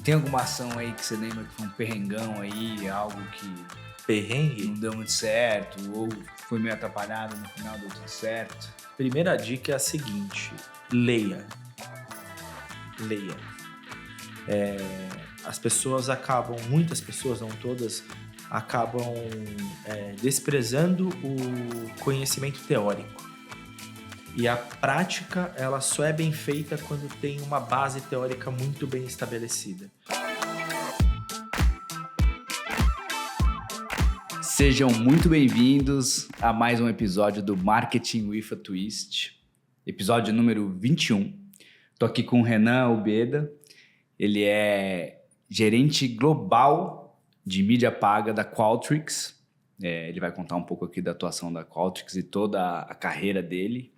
tem alguma ação aí que você lembra que foi um perrengão aí, algo que Perrengue? não deu muito certo, ou foi meio atrapalhado, no final deu tudo certo? Primeira dica é a seguinte: leia. Leia. As pessoas acabam, muitas pessoas, não todas, acabam desprezando o conhecimento teórico. E a prática, ela só é bem feita quando tem uma base teórica muito bem estabelecida. Sejam muito bem-vindos a mais um episódio do Marketing with a Twist, episódio número 21. Tô aqui com o Renan Ubeda, ele é gerente global de mídia paga da Qualtrics. Ele vai contar um pouco aqui da atuação da Qualtrics e toda a carreira dele,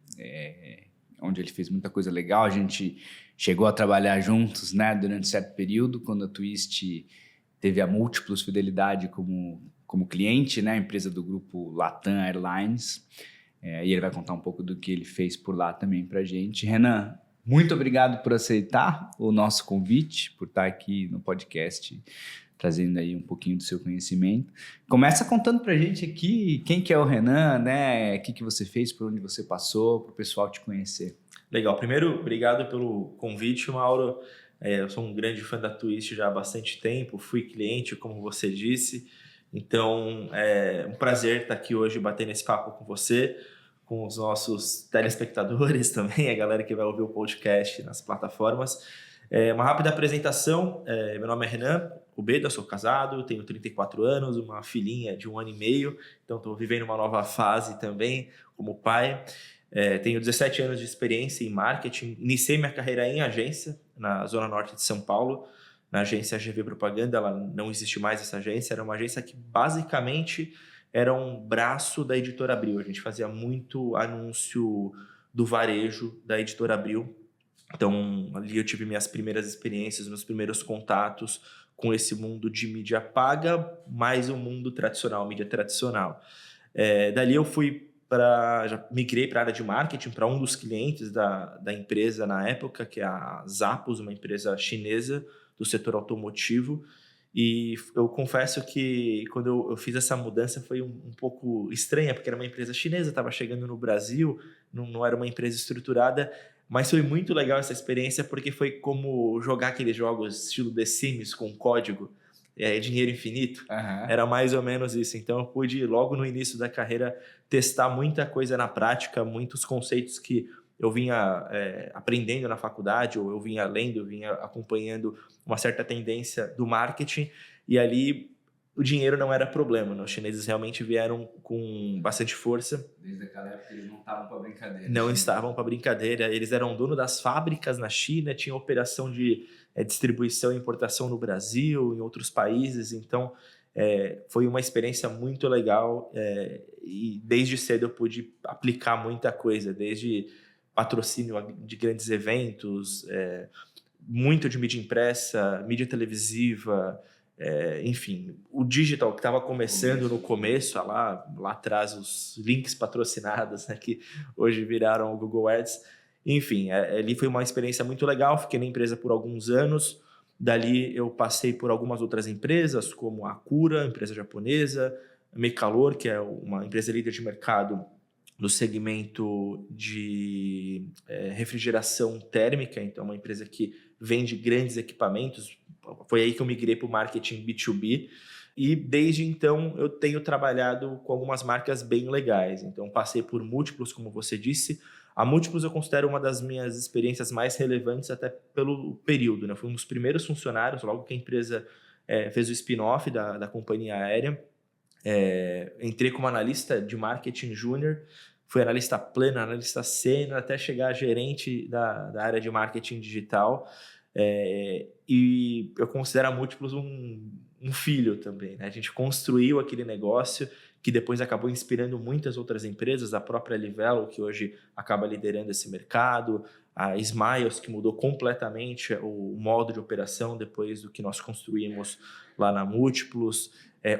onde ele fez muita coisa legal. A gente chegou a trabalhar juntos, né, durante um certo período, quando a Twist teve a Múltiplos Fidelidade como cliente, né, a empresa do grupo Latam Airlines. E ele vai contar um pouco do que ele fez por lá também pra gente. Renan, muito obrigado por aceitar o nosso convite, por estar aqui no podcast, trazendo aí um pouquinho do seu conhecimento. Começa contando pra gente aqui quem que é o Renan, né? O que você fez, por onde você passou, para o pessoal te conhecer. Legal. Primeiro, obrigado pelo convite, Mauro. Eu sou um grande fã da Twist já há bastante tempo, fui cliente, como você disse. Então, é um prazer estar aqui hoje batendo esse papo com você, com os nossos telespectadores também, a galera que vai ouvir o podcast nas plataformas. Uma rápida apresentação: meu nome é Renan Ubeda, sou casado, tenho 34 anos, uma filhinha de 1 ano e meio, então estou vivendo uma nova fase também como pai. Tenho 17 anos de experiência em marketing, iniciei minha carreira em agência, na Zona Norte de São Paulo, na agência GV Propaganda. Ela não existe mais, essa agência, era uma agência que basicamente era um braço da Editora Abril. A gente fazia muito anúncio do varejo da Editora Abril. Então, ali eu tive minhas primeiras experiências, meus primeiros contatos com esse mundo de mídia paga, mais o mundo tradicional, mídia tradicional. Dali eu já migrei para a área de marketing, para um dos clientes da empresa na época, que é a Zappos, uma empresa chinesa do setor automotivo. E eu confesso que quando eu fiz essa mudança foi um pouco estranha, porque era uma empresa chinesa, estava chegando no Brasil, não era uma empresa estruturada, mas foi muito legal essa experiência, porque foi como jogar aqueles jogos estilo The Sims com código, dinheiro infinito. Uhum. Era mais ou menos isso. Então eu pude, logo no início da carreira, testar muita coisa na prática, muitos conceitos que eu vinha aprendendo na faculdade, ou eu vinha lendo, eu vinha acompanhando uma certa tendência do marketing, e ali o dinheiro não era problema, né? Os chineses realmente vieram com bastante força. Desde aquela época eles não estavam para brincadeira. Não estavam para brincadeira, eles eram dono das fábricas na China, tinham operação de distribuição e importação no Brasil, em outros países. Então foi uma experiência muito legal, e desde cedo eu pude aplicar muita coisa, desde patrocínio de grandes eventos, muito de mídia impressa, mídia televisiva, enfim, o digital que estava começando no começo, lá atrás, os links patrocinados, né, que hoje viraram o Google Ads. Enfim, ali foi uma experiência muito legal. Fiquei na empresa por alguns anos. Dali eu passei por algumas outras empresas, como a Cura, empresa japonesa, Mecalor, que é uma empresa líder de mercado no segmento de refrigeração térmica, então uma empresa que vende grandes equipamentos. Foi aí que eu migrei para o marketing B2B, e desde então eu tenho trabalhado com algumas marcas bem legais. Então passei por Múltiplos, como você disse. A Múltiplos eu considero uma das minhas experiências mais relevantes, até pelo período, né? Fui um dos primeiros funcionários, logo que a empresa fez o spin-off da companhia aérea. Entrei como analista de marketing júnior, fui analista pleno, analista sênior, até chegar a gerente da área de marketing digital. E eu considero a Múltiplos um filho também, né? A gente construiu aquele negócio que depois acabou inspirando muitas outras empresas, a própria Livelo, que hoje acaba liderando esse mercado, a Smiles, que mudou completamente o modo de operação depois do que nós construímos lá na Múltiplos.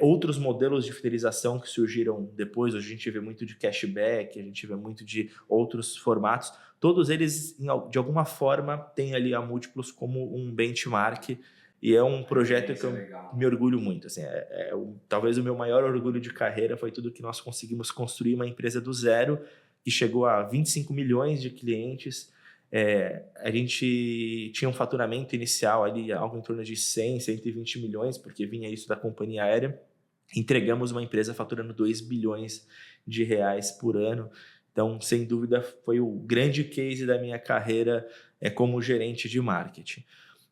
Outros modelos de fidelização que surgiram depois, hoje a gente vê muito de cashback, a gente vê muito de outros formatos. Todos eles, de alguma forma, têm ali a Múltiplos como um benchmark, E é um projeto que eu legal. me orgulho muito. Assim, talvez o meu maior orgulho de carreira foi tudo que nós conseguimos construir uma empresa do zero, que chegou a 25 milhões de clientes. A gente tinha um faturamento inicial ali, algo em torno de 100, 120 milhões, porque vinha isso da companhia aérea. Entregamos uma empresa faturando 2 bilhões de reais por ano. Então, sem dúvida, foi o grande case da minha carreira como gerente de marketing.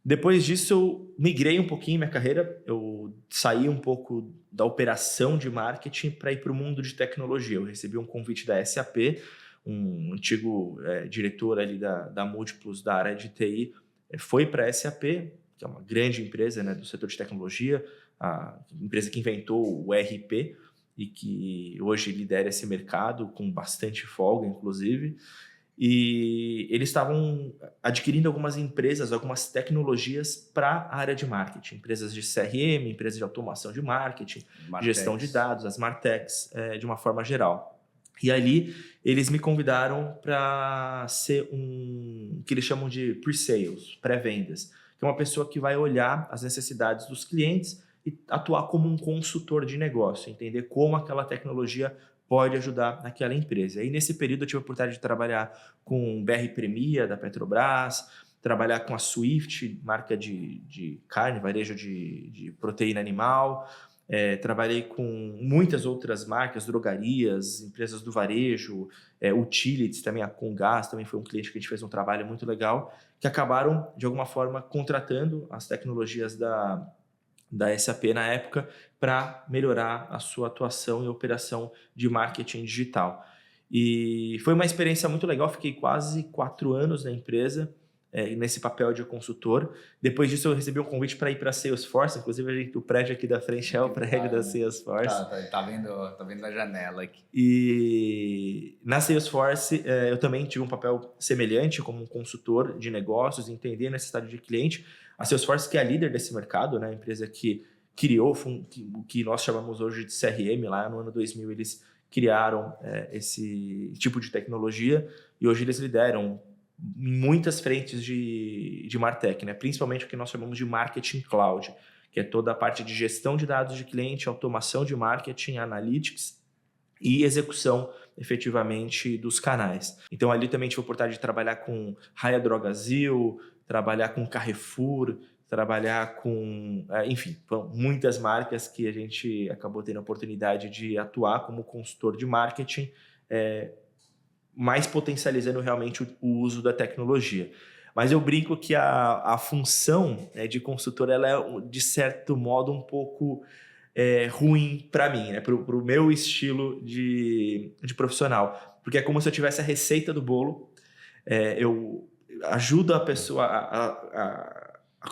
Depois disso, eu migrei um pouquinho minha carreira, eu saí um pouco da operação de marketing para ir para o mundo de tecnologia. Eu recebi um convite da SAP, um antigo diretor ali da Múltiplos, da área de TI, foi para a SAP, que é uma grande empresa, né, do setor de tecnologia, a empresa que inventou o ERP e que hoje lidera esse mercado com bastante folga, inclusive. E eles estavam adquirindo algumas empresas, algumas tecnologias para a área de marketing. Empresas de CRM, empresas de automação de marketing, gestão de dados, as Martechs, de uma forma geral. E ali eles me convidaram para ser que eles chamam de pre-sales, pré-vendas, que é uma pessoa que vai olhar as necessidades dos clientes e atuar como um consultor de negócio, entender como aquela tecnologia pode ajudar naquela empresa. E nesse período eu tive a oportunidade de trabalhar com o BR Premia, da Petrobras, trabalhar com a Swift, marca de carne, varejo de proteína animal. Trabalhei com muitas outras marcas, drogarias, empresas do varejo, utilities, também a Comgás, também foi um cliente que a gente fez um trabalho muito legal, que acabaram, de alguma forma, contratando as tecnologias da SAP na época para melhorar a sua atuação e operação de marketing digital. E foi uma experiência muito legal, fiquei quase 4 anos na empresa, nesse papel de consultor. Depois disso eu recebi um convite para ir para a Salesforce, inclusive o prédio aqui da frente é o prédio da Salesforce. Tá vendo na janela aqui. E na Salesforce eu também tive um papel semelhante como um consultor de negócios, entender a necessidade de cliente. A Salesforce, que é a líder desse mercado, né, a empresa que criou o que nós chamamos hoje de CRM, lá no ano 2000 eles criaram esse tipo de tecnologia e hoje eles lideram em muitas frentes de Martech, né, principalmente o que nós chamamos de Marketing Cloud, que é toda a parte de gestão de dados de cliente, automação de marketing, analytics e execução efetivamente dos canais. Então ali também tive a oportunidade de trabalhar com Raia Drogasil, trabalhar com Carrefour, trabalhar com, enfim, muitas marcas que a gente acabou tendo a oportunidade de atuar como consultor de marketing, mais potencializando realmente o uso da tecnologia. Mas eu brinco que a função de consultor ela é, de certo modo, um pouco ruim para mim, né? Para o meu estilo de profissional. Porque é como se eu tivesse a receita do bolo, eu ajudo a pessoa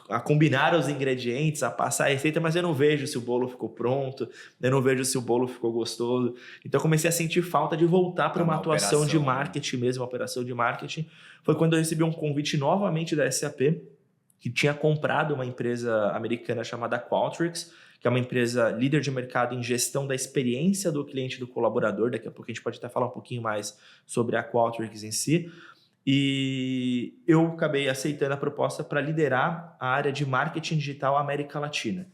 a combinar os ingredientes, a passar a receita, mas eu não vejo se o bolo ficou pronto, eu não vejo se o bolo ficou gostoso. Então eu comecei a sentir falta de voltar para uma atuação de marketing mesmo, uma operação de marketing. Foi quando eu recebi um convite novamente da SAP, que tinha comprado uma empresa americana chamada Qualtrics, que é uma empresa líder de mercado em gestão da experiência do cliente e do colaborador. Daqui a pouco a gente pode até falar um pouquinho mais sobre a Qualtrics em si. E eu acabei aceitando a proposta para liderar a área de marketing digital América Latina.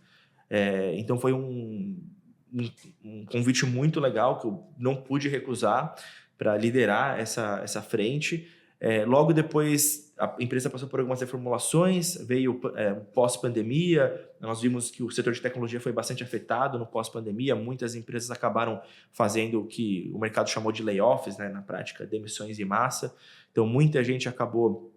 Então foi um convite muito legal que eu não pude recusar para liderar essa frente. Logo depois, a empresa passou por algumas reformulações, veio pós-pandemia, nós vimos que o setor de tecnologia foi bastante afetado no pós-pandemia, muitas empresas acabaram fazendo o que o mercado chamou de layoffs, né, na prática, demissões em massa. Então, muita gente acabou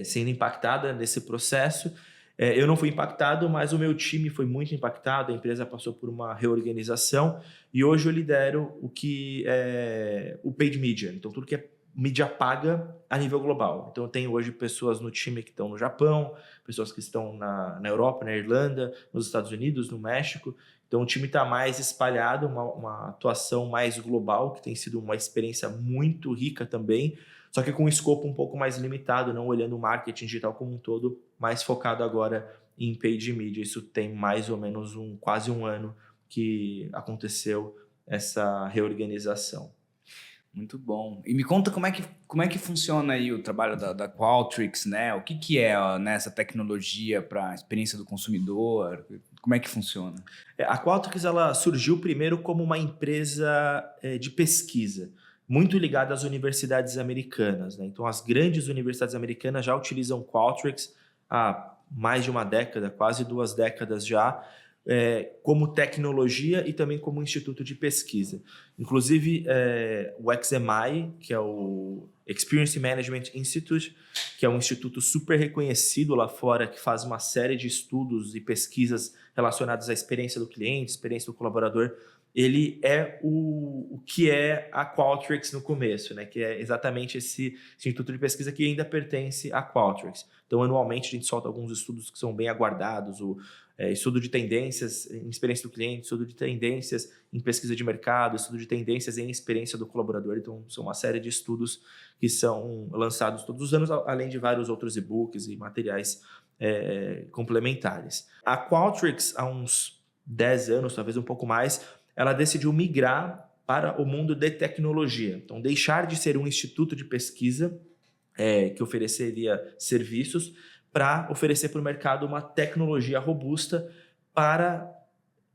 sendo impactada nesse processo. Eu não fui impactado, mas o meu time foi muito impactado, a empresa passou por uma reorganização e hoje eu lidero o que é o paid media, então tudo que é mídia paga a nível global. Então eu tenho hoje pessoas no time que estão no Japão, pessoas que estão na Europa, na Irlanda, nos Estados Unidos, no México. Então o time está mais espalhado, uma atuação mais global, que tem sido uma experiência muito rica também, só que com um escopo um pouco mais limitado, não olhando o marketing digital como um todo, mais focado agora em paid media. Isso tem mais ou menos quase um ano que aconteceu essa reorganização. Muito bom. E me conta como é que funciona aí o trabalho da Qualtrics, né? O que é ó, né, essa tecnologia para a experiência do consumidor? Como é que funciona? A Qualtrics ela surgiu primeiro como uma empresa de pesquisa, muito ligada às universidades americanas, né? Então, as grandes universidades americanas já utilizam Qualtrics há mais de uma década, quase 2 décadas já, como tecnologia e também como instituto de pesquisa. Inclusive, o XMI, que é o Experience Management Institute, que é um instituto super reconhecido lá fora, que faz uma série de estudos e pesquisas relacionados à experiência do cliente, experiência do colaborador, ele é o que é a Qualtrics no começo, né? Que é exatamente esse instituto de pesquisa que ainda pertence à Qualtrics. Então, anualmente, a gente solta alguns estudos que são bem aguardados, estudo de tendências em experiência do cliente, estudo de tendências em pesquisa de mercado, estudo de tendências em experiência do colaborador. Então, são uma série de estudos que são lançados todos os anos, além de vários outros e-books e materiais complementares. A Qualtrics, há uns 10 anos, talvez um pouco mais, ela decidiu migrar para o mundo de tecnologia. Então, deixar de ser um instituto de pesquisa que ofereceria serviços para oferecer para o mercado uma tecnologia robusta para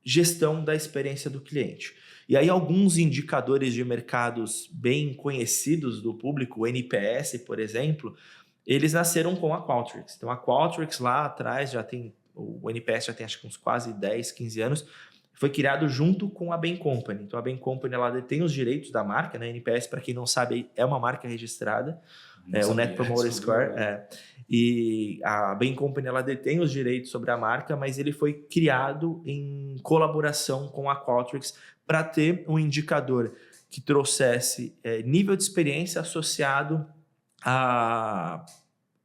gestão da experiência do cliente. E aí alguns indicadores de mercados bem conhecidos do público, o NPS, por exemplo, eles nasceram com a Qualtrics. Então a Qualtrics lá atrás o NPS já tem acho que uns quase 10, 15 anos, foi criado junto com a Bain Company. Então a Bain Company ela detém os direitos da marca, né? NPS, para quem não sabe, é uma marca registrada, o Net Promoter Score. E a Bain Company ela detém os direitos sobre a marca, mas ele foi criado em colaboração com a Qualtrics para ter um indicador que trouxesse nível de experiência associado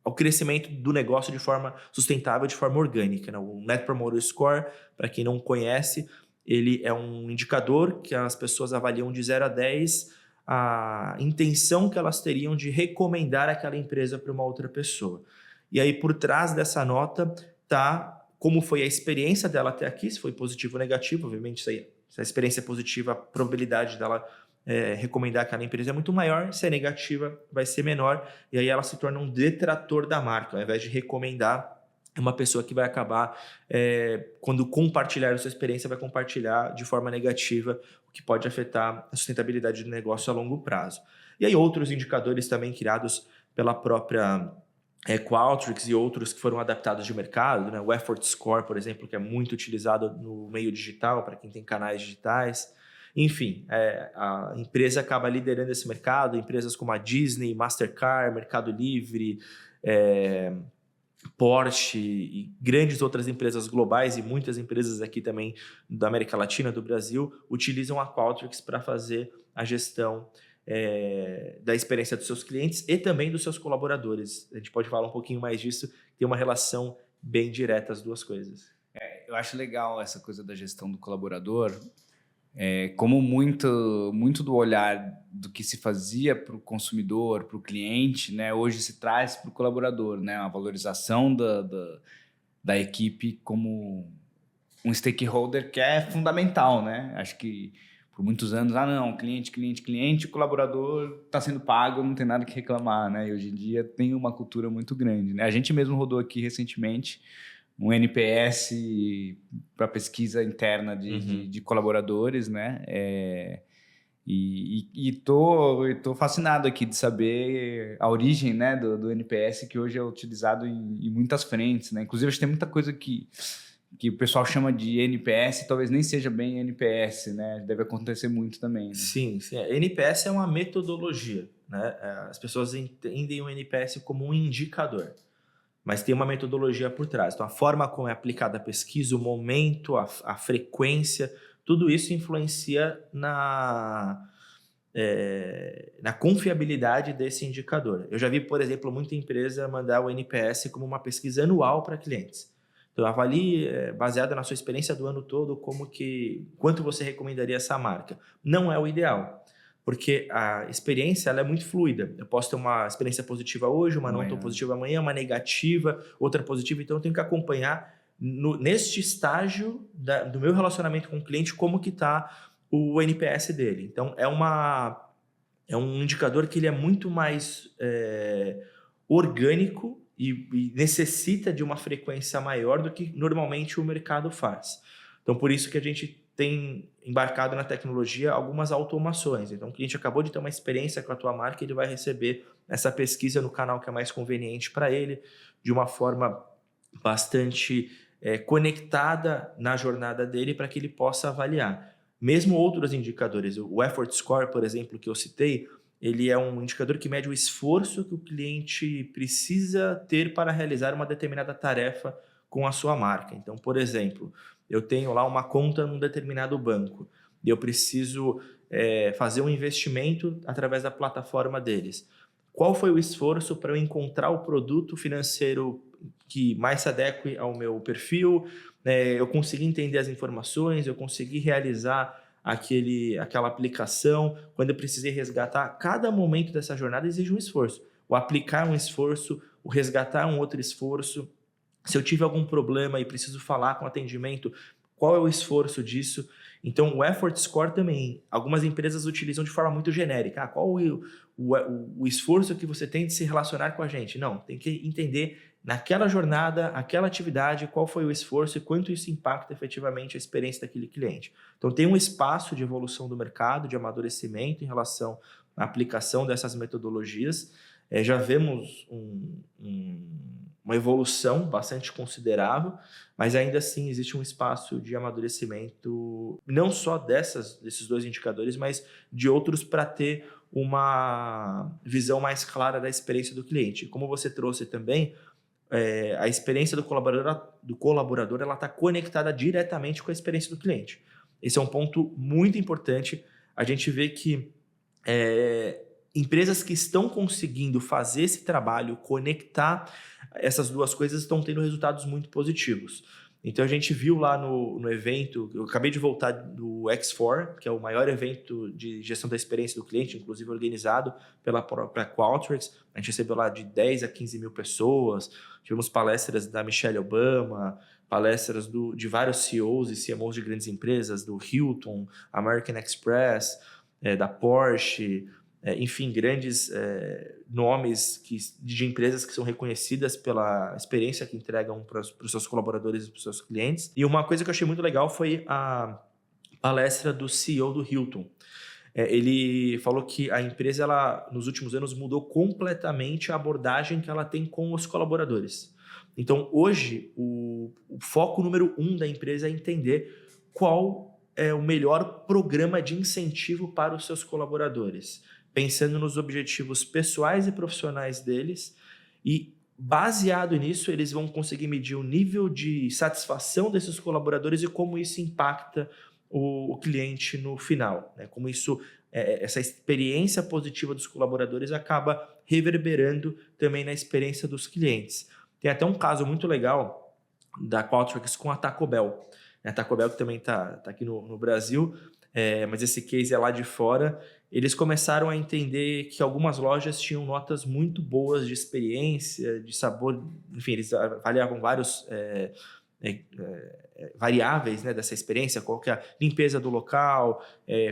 ao crescimento do negócio de forma sustentável, de forma orgânica, né? O Net Promoter Score, para quem não conhece, ele é um indicador que as pessoas avaliam de 0 a 10 a intenção que elas teriam de recomendar aquela empresa para uma outra pessoa. E aí, por trás dessa nota, tá como foi a experiência dela até aqui, se foi positivo ou negativo. Obviamente, se a experiência é positiva, a probabilidade dela recomendar aquela empresa é muito maior. Se é negativa, vai ser menor. E aí ela se torna um detrator da marca, ao invés de recomendar. É uma pessoa que vai acabar, quando compartilhar a sua experiência, vai compartilhar de forma negativa, o que pode afetar a sustentabilidade do negócio a longo prazo. E aí outros indicadores também criados pela própria Qualtrics e outros que foram adaptados de mercado, né? O Effort Score, por exemplo, que é muito utilizado no meio digital, para quem tem canais digitais. Enfim, a empresa acaba liderando esse mercado, empresas como a Disney, Mastercard, Mercado Livre, Porsche e grandes outras empresas globais e muitas empresas aqui também da América Latina, do Brasil, utilizam a Qualtrics para fazer a gestão da experiência dos seus clientes e também dos seus colaboradores. A gente pode falar um pouquinho mais disso, tem uma relação bem direta as duas coisas. Eu acho legal essa coisa da gestão do colaborador, como muito do olhar do que se fazia para o consumidor, para o cliente, né, hoje se traz para o colaborador, né, a valorização da equipe como um stakeholder que é fundamental, né? Acho que por muitos anos, cliente, o colaborador está sendo pago, não tem nada que reclamar, né? E hoje em dia tem uma cultura muito grande, né? A gente mesmo rodou aqui recentemente um NPS para pesquisa interna de colaboradores, né? E tô fascinado aqui de saber a origem, né, do NPS, que hoje é utilizado em muitas frentes, né? Inclusive, acho que tem muita coisa que o pessoal chama de NPS, talvez nem seja bem NPS, né? Deve acontecer muito também, né? Sim. NPS é uma metodologia, né? As pessoas entendem o NPS como um indicador, mas tem uma metodologia por trás. Então, a forma como é aplicada a pesquisa, o momento, a frequência, tudo isso influencia na confiabilidade desse indicador. Eu já vi, por exemplo, muita empresa mandar o NPS como uma pesquisa anual para clientes. Então, avalie, baseada na sua experiência do ano todo, quanto você recomendaria essa marca. Não é o ideal, porque a experiência ela é muito fluida. Eu posso ter uma experiência positiva hoje, uma não tão positiva amanhã, uma negativa, outra positiva. Então, eu tenho que acompanhar neste estágio do meu relacionamento com o cliente como que está o NPS dele. Então, é uma é um indicador que ele é muito mais orgânico e necessita de uma frequência maior do que normalmente o mercado faz. Então, por isso que a gente tem embarcado na tecnologia algumas automações. Então, o cliente acabou de ter uma experiência com a tua marca, ele vai receber essa pesquisa no canal que é mais conveniente para ele, de uma forma bastante conectada na jornada dele para que ele possa avaliar. Mesmo outros indicadores, o Effort Score, por exemplo, que eu citei, ele é um indicador que mede o esforço que o cliente precisa ter para realizar uma determinada tarefa com a sua marca. Então, por exemplo, eu tenho lá uma conta num determinado banco e eu preciso fazer um investimento através da plataforma deles. Qual foi o esforço para eu encontrar o produto financeiro que mais se adeque ao meu perfil? Eu consegui entender as informações, eu consegui realizar aquela aplicação. Quando eu precisei resgatar, cada momento dessa jornada exige um esforço. O aplicar um esforço, o resgatar um outro esforço. Se eu tive algum problema e preciso falar com atendimento, qual é o esforço disso? Então, o Effort Score também, algumas empresas utilizam de forma muito genérica. Qual o esforço que você tem de se relacionar com a gente? Não, tem que entender naquela jornada, aquela atividade, qual foi o esforço e quanto isso impacta efetivamente a experiência daquele cliente. Então, tem um espaço de evolução do mercado, de amadurecimento em relação à aplicação dessas metodologias. Já vemos uma evolução bastante considerável, mas ainda assim existe um espaço de amadurecimento, não só desses dois indicadores, mas de outros para ter uma visão mais clara da experiência do cliente. Como você trouxe também, a experiência do colaborador ela está conectada diretamente com a experiência do cliente. Esse é um ponto muito importante. A gente vê que empresas que estão conseguindo fazer esse trabalho, conectar essas duas coisas, estão tendo resultados muito positivos. Então, a gente viu lá no evento, eu acabei de voltar do X4, que é o maior evento de gestão da experiência do cliente, inclusive organizado pela própria Qualtrics. A gente recebeu lá de 10 a 15 mil pessoas, tivemos palestras da Michelle Obama, palestras de vários CEOs e CMOs de grandes empresas, do Hilton, American Express, da Porsche, enfim, grandes nomes de empresas que são reconhecidas pela experiência que entregam para os seus colaboradores e para os seus clientes. E uma coisa que eu achei muito legal foi a palestra do CEO do Hilton. Ele falou que a empresa, nos últimos anos, mudou completamente a abordagem que ela tem com os colaboradores. Então, hoje, o foco número 1 da empresa é entender qual é o melhor programa de incentivo para os seus colaboradores, pensando nos objetivos pessoais e profissionais deles, e baseado nisso, eles vão conseguir medir o nível de satisfação desses colaboradores e como isso impacta o cliente no final, né? Como essa experiência positiva dos colaboradores acaba reverberando também na experiência dos clientes. Tem até um caso muito legal da Qualtrics com a Taco Bell. A Taco Bell que também está aqui no Brasil, mas esse case é lá de fora. Eles começaram a entender que algumas lojas tinham notas muito boas de experiência, de sabor, enfim, eles avaliavam vários variáveis, né, dessa experiência, qual que é a limpeza do local,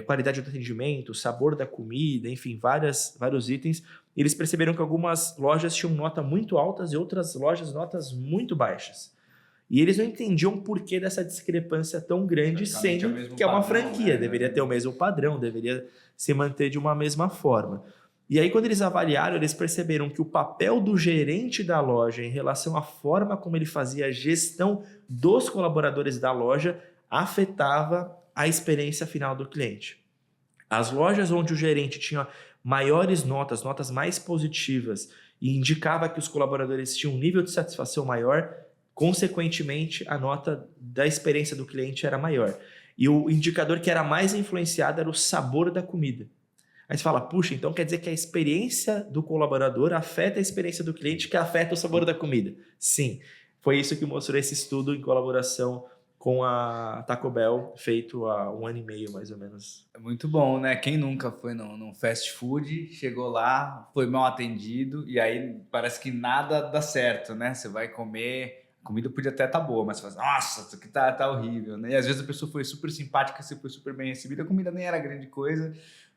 qualidade do atendimento, sabor da comida, enfim, vários itens. E eles perceberam que algumas lojas tinham notas muito altas e outras lojas notas muito baixas. E eles não entendiam o porquê dessa discrepância tão grande, sendo que é uma franquia, né? Deveria ter o mesmo padrão, deveria se manter de uma mesma forma. E aí, quando eles avaliaram, eles perceberam que o papel do gerente da loja em relação à forma como ele fazia a gestão dos colaboradores da loja afetava a experiência final do cliente. As lojas onde o gerente tinha maiores notas mais positivas e indicava que os colaboradores tinham um nível de satisfação maior, consequentemente, a nota da experiência do cliente era maior. E o indicador que era mais influenciado era o sabor da comida. Aí você fala, puxa, então quer dizer que a experiência do colaborador afeta a experiência do cliente, que afeta o sabor da comida. Sim, foi isso que mostrou esse estudo em colaboração com a Taco Bell, feito há 1 ano e meio, mais ou menos. É muito bom, né? Quem nunca foi num fast food, chegou lá, foi mal atendido, e aí parece que nada dá certo, né? Você vai comer... A comida podia até estar boa, mas você fala, nossa, isso aqui tá horrível, né? E às vezes a pessoa foi super simpática, você foi super bem recebida, a comida nem era grande coisa,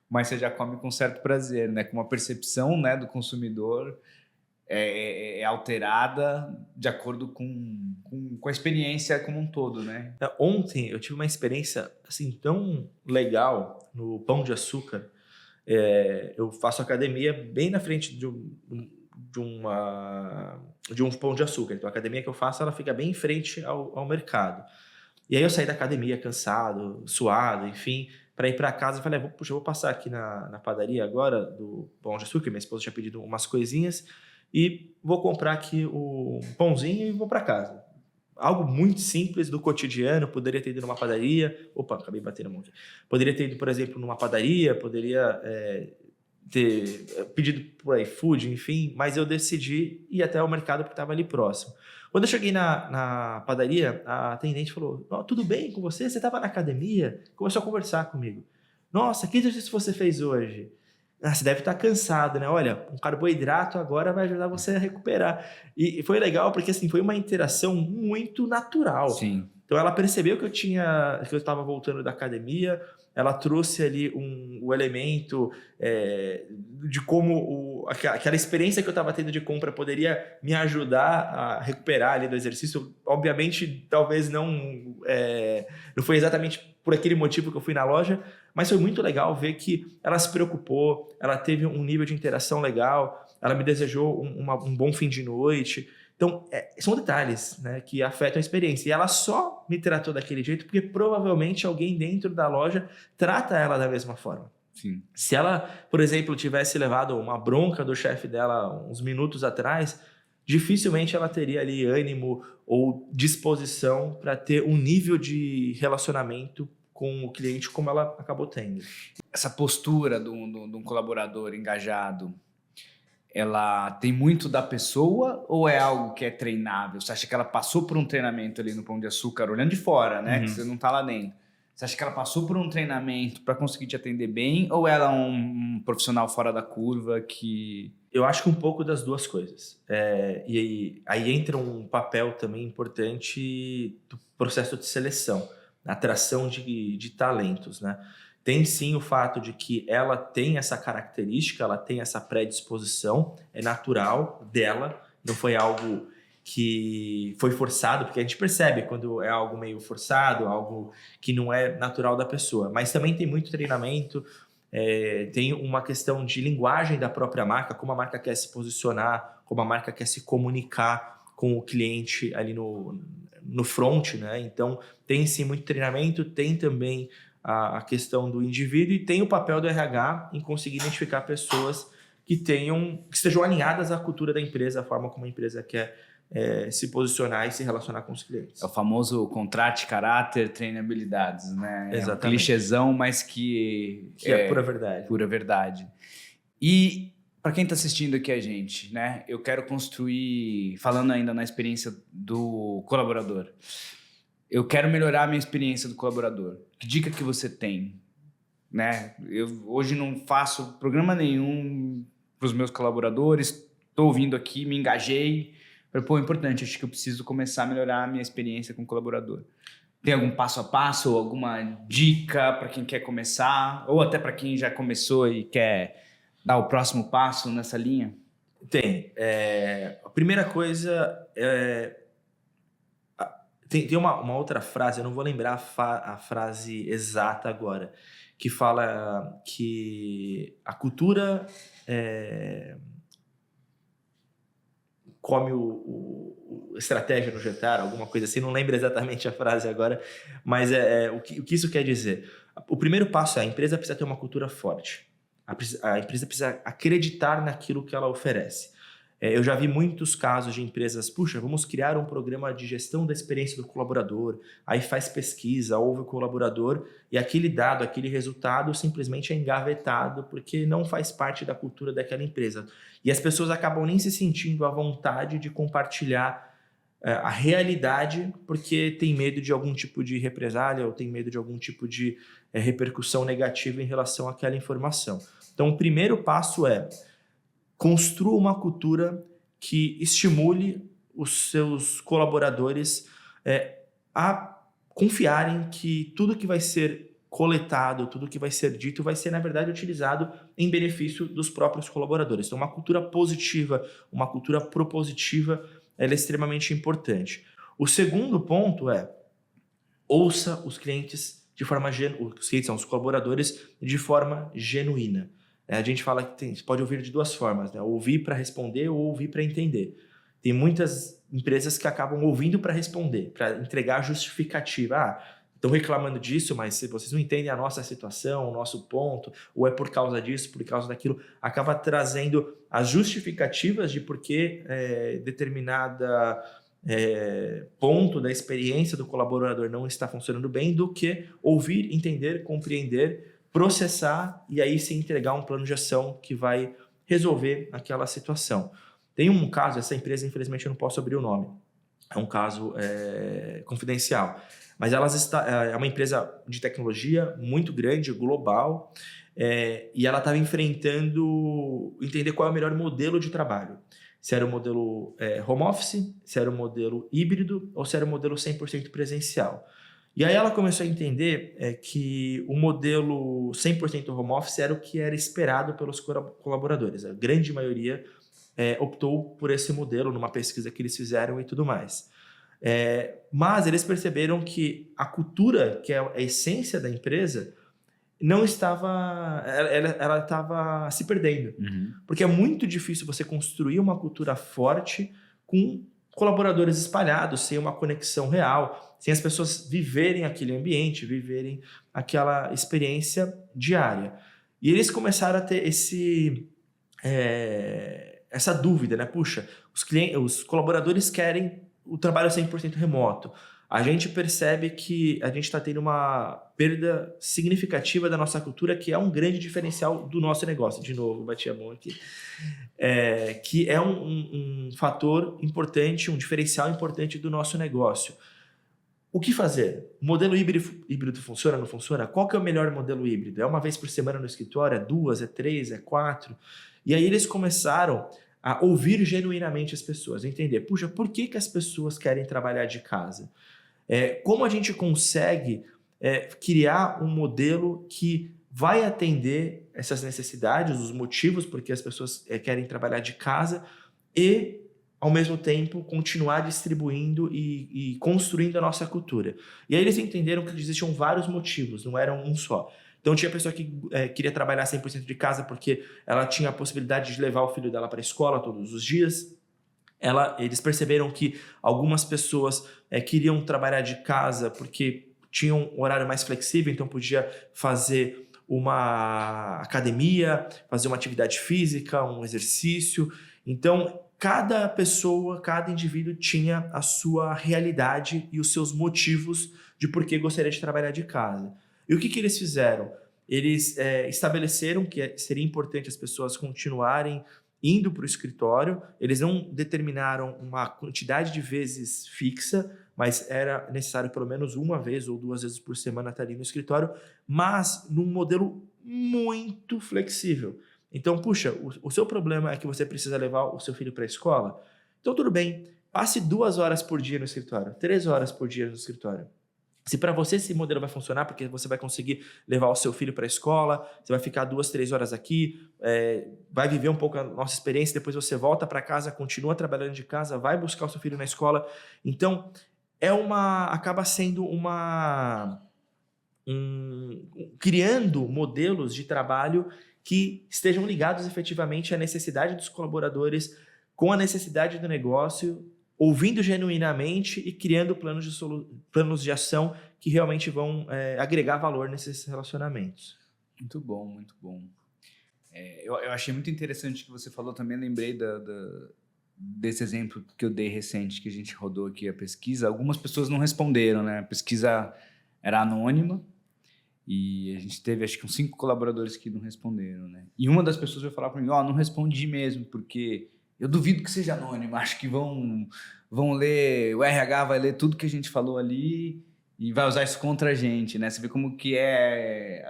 mas você já come com certo prazer, né? Com uma percepção, né, do consumidor é alterada de acordo com a experiência como um todo, né? Ontem eu tive uma experiência assim tão legal no Pão de Açúcar. Eu faço academia bem na frente de um Pão de Açúcar. Então a academia que eu faço, ela fica bem em frente ao mercado. E aí eu saí da academia cansado, suado, enfim, para ir para casa. Eu falei, puxa, eu vou passar aqui na padaria agora do Pão de Açúcar. Minha esposa tinha pedido umas coisinhas e vou comprar aqui o pãozinho e vou para casa. Algo muito simples do cotidiano. Poderia ter ido numa padaria. Opa, acabei batendo a mão aqui. Poderia ter ido, por exemplo, numa padaria. Poderia ter pedido por iFood, enfim. Mas eu decidi ir até o mercado porque estava ali próximo. Quando eu cheguei na padaria, a atendente falou, tudo bem com você? Você estava na academia? Começou a conversar comigo. Nossa, que exercício você fez hoje? Você deve estar cansado, né? Olha, um carboidrato agora vai ajudar você a recuperar. E foi legal porque assim, foi uma interação muito natural. Sim. Então ela percebeu que eu estava voltando da academia, ela trouxe ali o elemento de como aquela experiência que eu estava tendo de compra poderia me ajudar a recuperar ali do exercício. Obviamente, talvez não foi exatamente por aquele motivo que eu fui na loja, mas foi muito legal ver que ela se preocupou, ela teve um nível de interação legal, ela me desejou um bom fim de noite. Então, são detalhes, né, que afetam a experiência. E ela só me tratou daquele jeito porque provavelmente alguém dentro da loja trata ela da mesma forma. Sim. Se ela, por exemplo, tivesse levado uma bronca do chefe dela uns minutos atrás, dificilmente ela teria ali ânimo ou disposição para ter um nível de relacionamento com o cliente como ela acabou tendo. Essa postura de um colaborador engajado, ela tem muito da pessoa ou é algo que é treinável? Você acha que ela passou por um treinamento ali no Pão de Açúcar, olhando de fora, né? Que você não tá lá dentro. Você acha que ela passou por um treinamento para conseguir te atender bem ou ela é um profissional fora da curva que... Eu acho que um pouco das duas coisas. E aí entra um papel também importante do processo de seleção, atração de talentos, né? Tem sim o fato de que ela tem essa característica, ela tem essa predisposição, é natural dela, não foi algo que foi forçado, porque a gente percebe quando é algo meio forçado, algo que não é natural da pessoa. Mas também tem muito treinamento, tem uma questão de linguagem da própria marca, como a marca quer se posicionar, como a marca quer se comunicar com o cliente ali no front, né? Então, tem sim muito treinamento, tem também a questão do indivíduo e tem o papel do RH em conseguir identificar pessoas que estejam alinhadas à cultura da empresa, à forma como a empresa quer se posicionar e se relacionar com os clientes. É o famoso contrate caráter, treine habilidades, né? Exatamente. É um clichêzão, mas que é pura verdade. Pura verdade. E para quem está assistindo aqui a gente, né? Eu quero construir, falando ainda na experiência do colaborador, eu quero melhorar a minha experiência do colaborador. Que dica que você tem? Né? Eu hoje não faço programa nenhum para os meus colaboradores, estou ouvindo aqui, me engajei. Falei, pô, é importante, acho que eu preciso começar a melhorar a minha experiência com o colaborador. Tem algum passo a passo, alguma dica para quem quer começar? Ou até para quem já começou e quer dar o próximo passo nessa linha? Tem. A primeira coisa tem uma outra frase, eu não vou lembrar a frase exata agora, que fala que a cultura come o estratégia no jantar, alguma coisa assim, não lembro exatamente a frase agora, mas o que isso quer dizer? O primeiro passo é a empresa precisa ter uma cultura forte, a empresa precisa acreditar naquilo que ela oferece. Eu já vi muitos casos de empresas, puxa, vamos criar um programa de gestão da experiência do colaborador, aí faz pesquisa, ouve o colaborador e aquele dado, aquele resultado simplesmente é engavetado porque não faz parte da cultura daquela empresa. E as pessoas acabam nem se sentindo à vontade de compartilhar a realidade porque tem medo de algum tipo de represália ou tem medo de algum tipo de repercussão negativa em relação àquela informação. Então, o primeiro passo é construa uma cultura que estimule os seus colaboradores a confiarem que tudo que vai ser coletado, tudo que vai ser dito vai ser, na verdade, utilizado em benefício dos próprios colaboradores. Então, uma cultura positiva, uma cultura propositiva, ela é extremamente importante. O segundo ponto é ouça os clientes de forma os clientes são os colaboradores de forma genuína. A gente fala que você pode ouvir de duas formas, né? Ouvir para responder ou ouvir para entender. Tem muitas empresas que acabam ouvindo para responder, para entregar justificativa. Estão reclamando disso, mas se vocês não entendem a nossa situação, o nosso ponto, ou é por causa disso, por causa daquilo, acaba trazendo as justificativas de por que determinada ponto da experiência do colaborador não está funcionando bem, do que ouvir, entender, compreender, processar e aí se entregar um plano de ação que vai resolver aquela situação. Tem um caso, essa empresa, infelizmente, eu não posso abrir o nome, é um caso confidencial, mas é uma empresa de tecnologia muito grande, global, e ela estava enfrentando entender qual é o melhor modelo de trabalho. Se era o modelo home office, se era o modelo híbrido ou se era o modelo 100% presencial. E aí ela começou a entender que o modelo 100% home office era o que era esperado pelos colaboradores. A grande maioria optou por esse modelo numa pesquisa que eles fizeram e tudo mais. Mas eles perceberam que a cultura, que é a essência da empresa, não estava, ela estava se perdendo. Uhum. Porque é muito difícil você construir uma cultura forte com colaboradores espalhados, sem uma conexão real, sem as pessoas viverem aquele ambiente, viverem aquela experiência diária. E eles começaram a ter essa dúvida, né? Puxa, os colaboradores querem o trabalho 100% remoto. A gente percebe que a gente está tendo uma perda significativa da nossa cultura, que é um grande diferencial do nosso negócio. De novo, bati a mão aqui. Que é um fator importante, um diferencial importante do nosso negócio. O que fazer? O modelo híbrido funciona, não funciona? Qual que é o melhor modelo híbrido? É uma vez por semana no escritório? É 2? É 3? É 4? E aí eles começaram a ouvir genuinamente as pessoas, entender, puxa, por que as pessoas querem trabalhar de casa? Como a gente consegue criar um modelo que vai atender essas necessidades, os motivos por que as pessoas querem trabalhar de casa e, ao mesmo tempo, continuar distribuindo e construindo a nossa cultura. E aí eles entenderam que existiam vários motivos, não eram um só. Então tinha pessoa que queria trabalhar 100% de casa porque ela tinha a possibilidade de levar o filho dela para a escola todos os dias. Eles perceberam que algumas pessoas queriam trabalhar de casa porque tinham um horário mais flexível, então podia fazer uma academia, fazer uma atividade física, um exercício. Então, cada pessoa, cada indivíduo tinha a sua realidade e os seus motivos de por que gostaria de trabalhar de casa. E o que eles fizeram? Eles estabeleceram que seria importante as pessoas continuarem indo para o escritório. Eles não determinaram uma quantidade de vezes fixa, mas era necessário pelo menos uma vez ou 2 vezes por semana estar ali no escritório, mas num modelo muito flexível. Então, puxa, o seu problema é que você precisa levar o seu filho para a escola? Então, tudo bem, passe 2 horas por dia no escritório, 3 horas por dia no escritório. Se para você esse modelo vai funcionar, porque você vai conseguir levar o seu filho para a escola, você vai ficar 2, 3 horas aqui, vai viver um pouco a nossa experiência, depois você volta para casa, continua trabalhando de casa, vai buscar o seu filho na escola. Então, acaba sendo criando modelos de trabalho que estejam ligados efetivamente à necessidade dos colaboradores, com a necessidade do negócio, ouvindo genuinamente e criando planos de ação que realmente vão agregar valor nesses relacionamentos. Muito bom, muito bom. Eu achei muito interessante o que você falou também, lembrei desse exemplo que eu dei recente, que a gente rodou aqui a pesquisa. Algumas pessoas não responderam, né? A pesquisa era anônima e a gente teve, acho que uns 5 colaboradores que não responderam, né? E uma das pessoas veio falar para mim, não respondi mesmo, porque eu duvido que seja anônimo, acho que vão ler, o RH vai ler tudo que a gente falou ali e vai usar isso contra a gente, né? Você vê como que é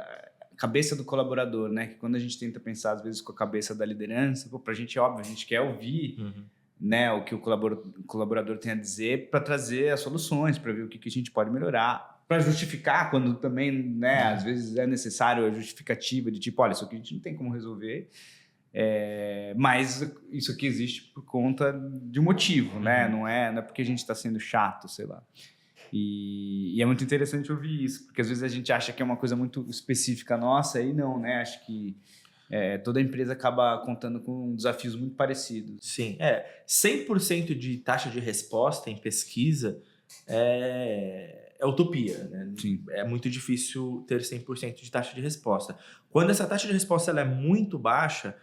a cabeça do colaborador, né? Que quando a gente tenta pensar, às vezes, com a cabeça da liderança, pra gente é óbvio, a gente quer ouvir né, o que o colaborador tem a dizer para trazer as soluções, para ver o que a gente pode melhorar. para justificar, quando também, né, às vezes é necessário a justificativa de tipo, olha, isso aqui a gente não tem como resolver, mas isso aqui existe por conta de um motivo, né? Não é porque a gente está sendo chato, sei lá. E é muito interessante ouvir isso, porque às vezes a gente acha que é uma coisa muito específica nossa, e não, né? Acho que toda empresa acaba contando com desafios muito parecidos. Sim, 100% de taxa de resposta em pesquisa é utopia, né? Sim. É muito difícil ter 100% de taxa de resposta. Quando essa taxa de resposta ela é muito baixa,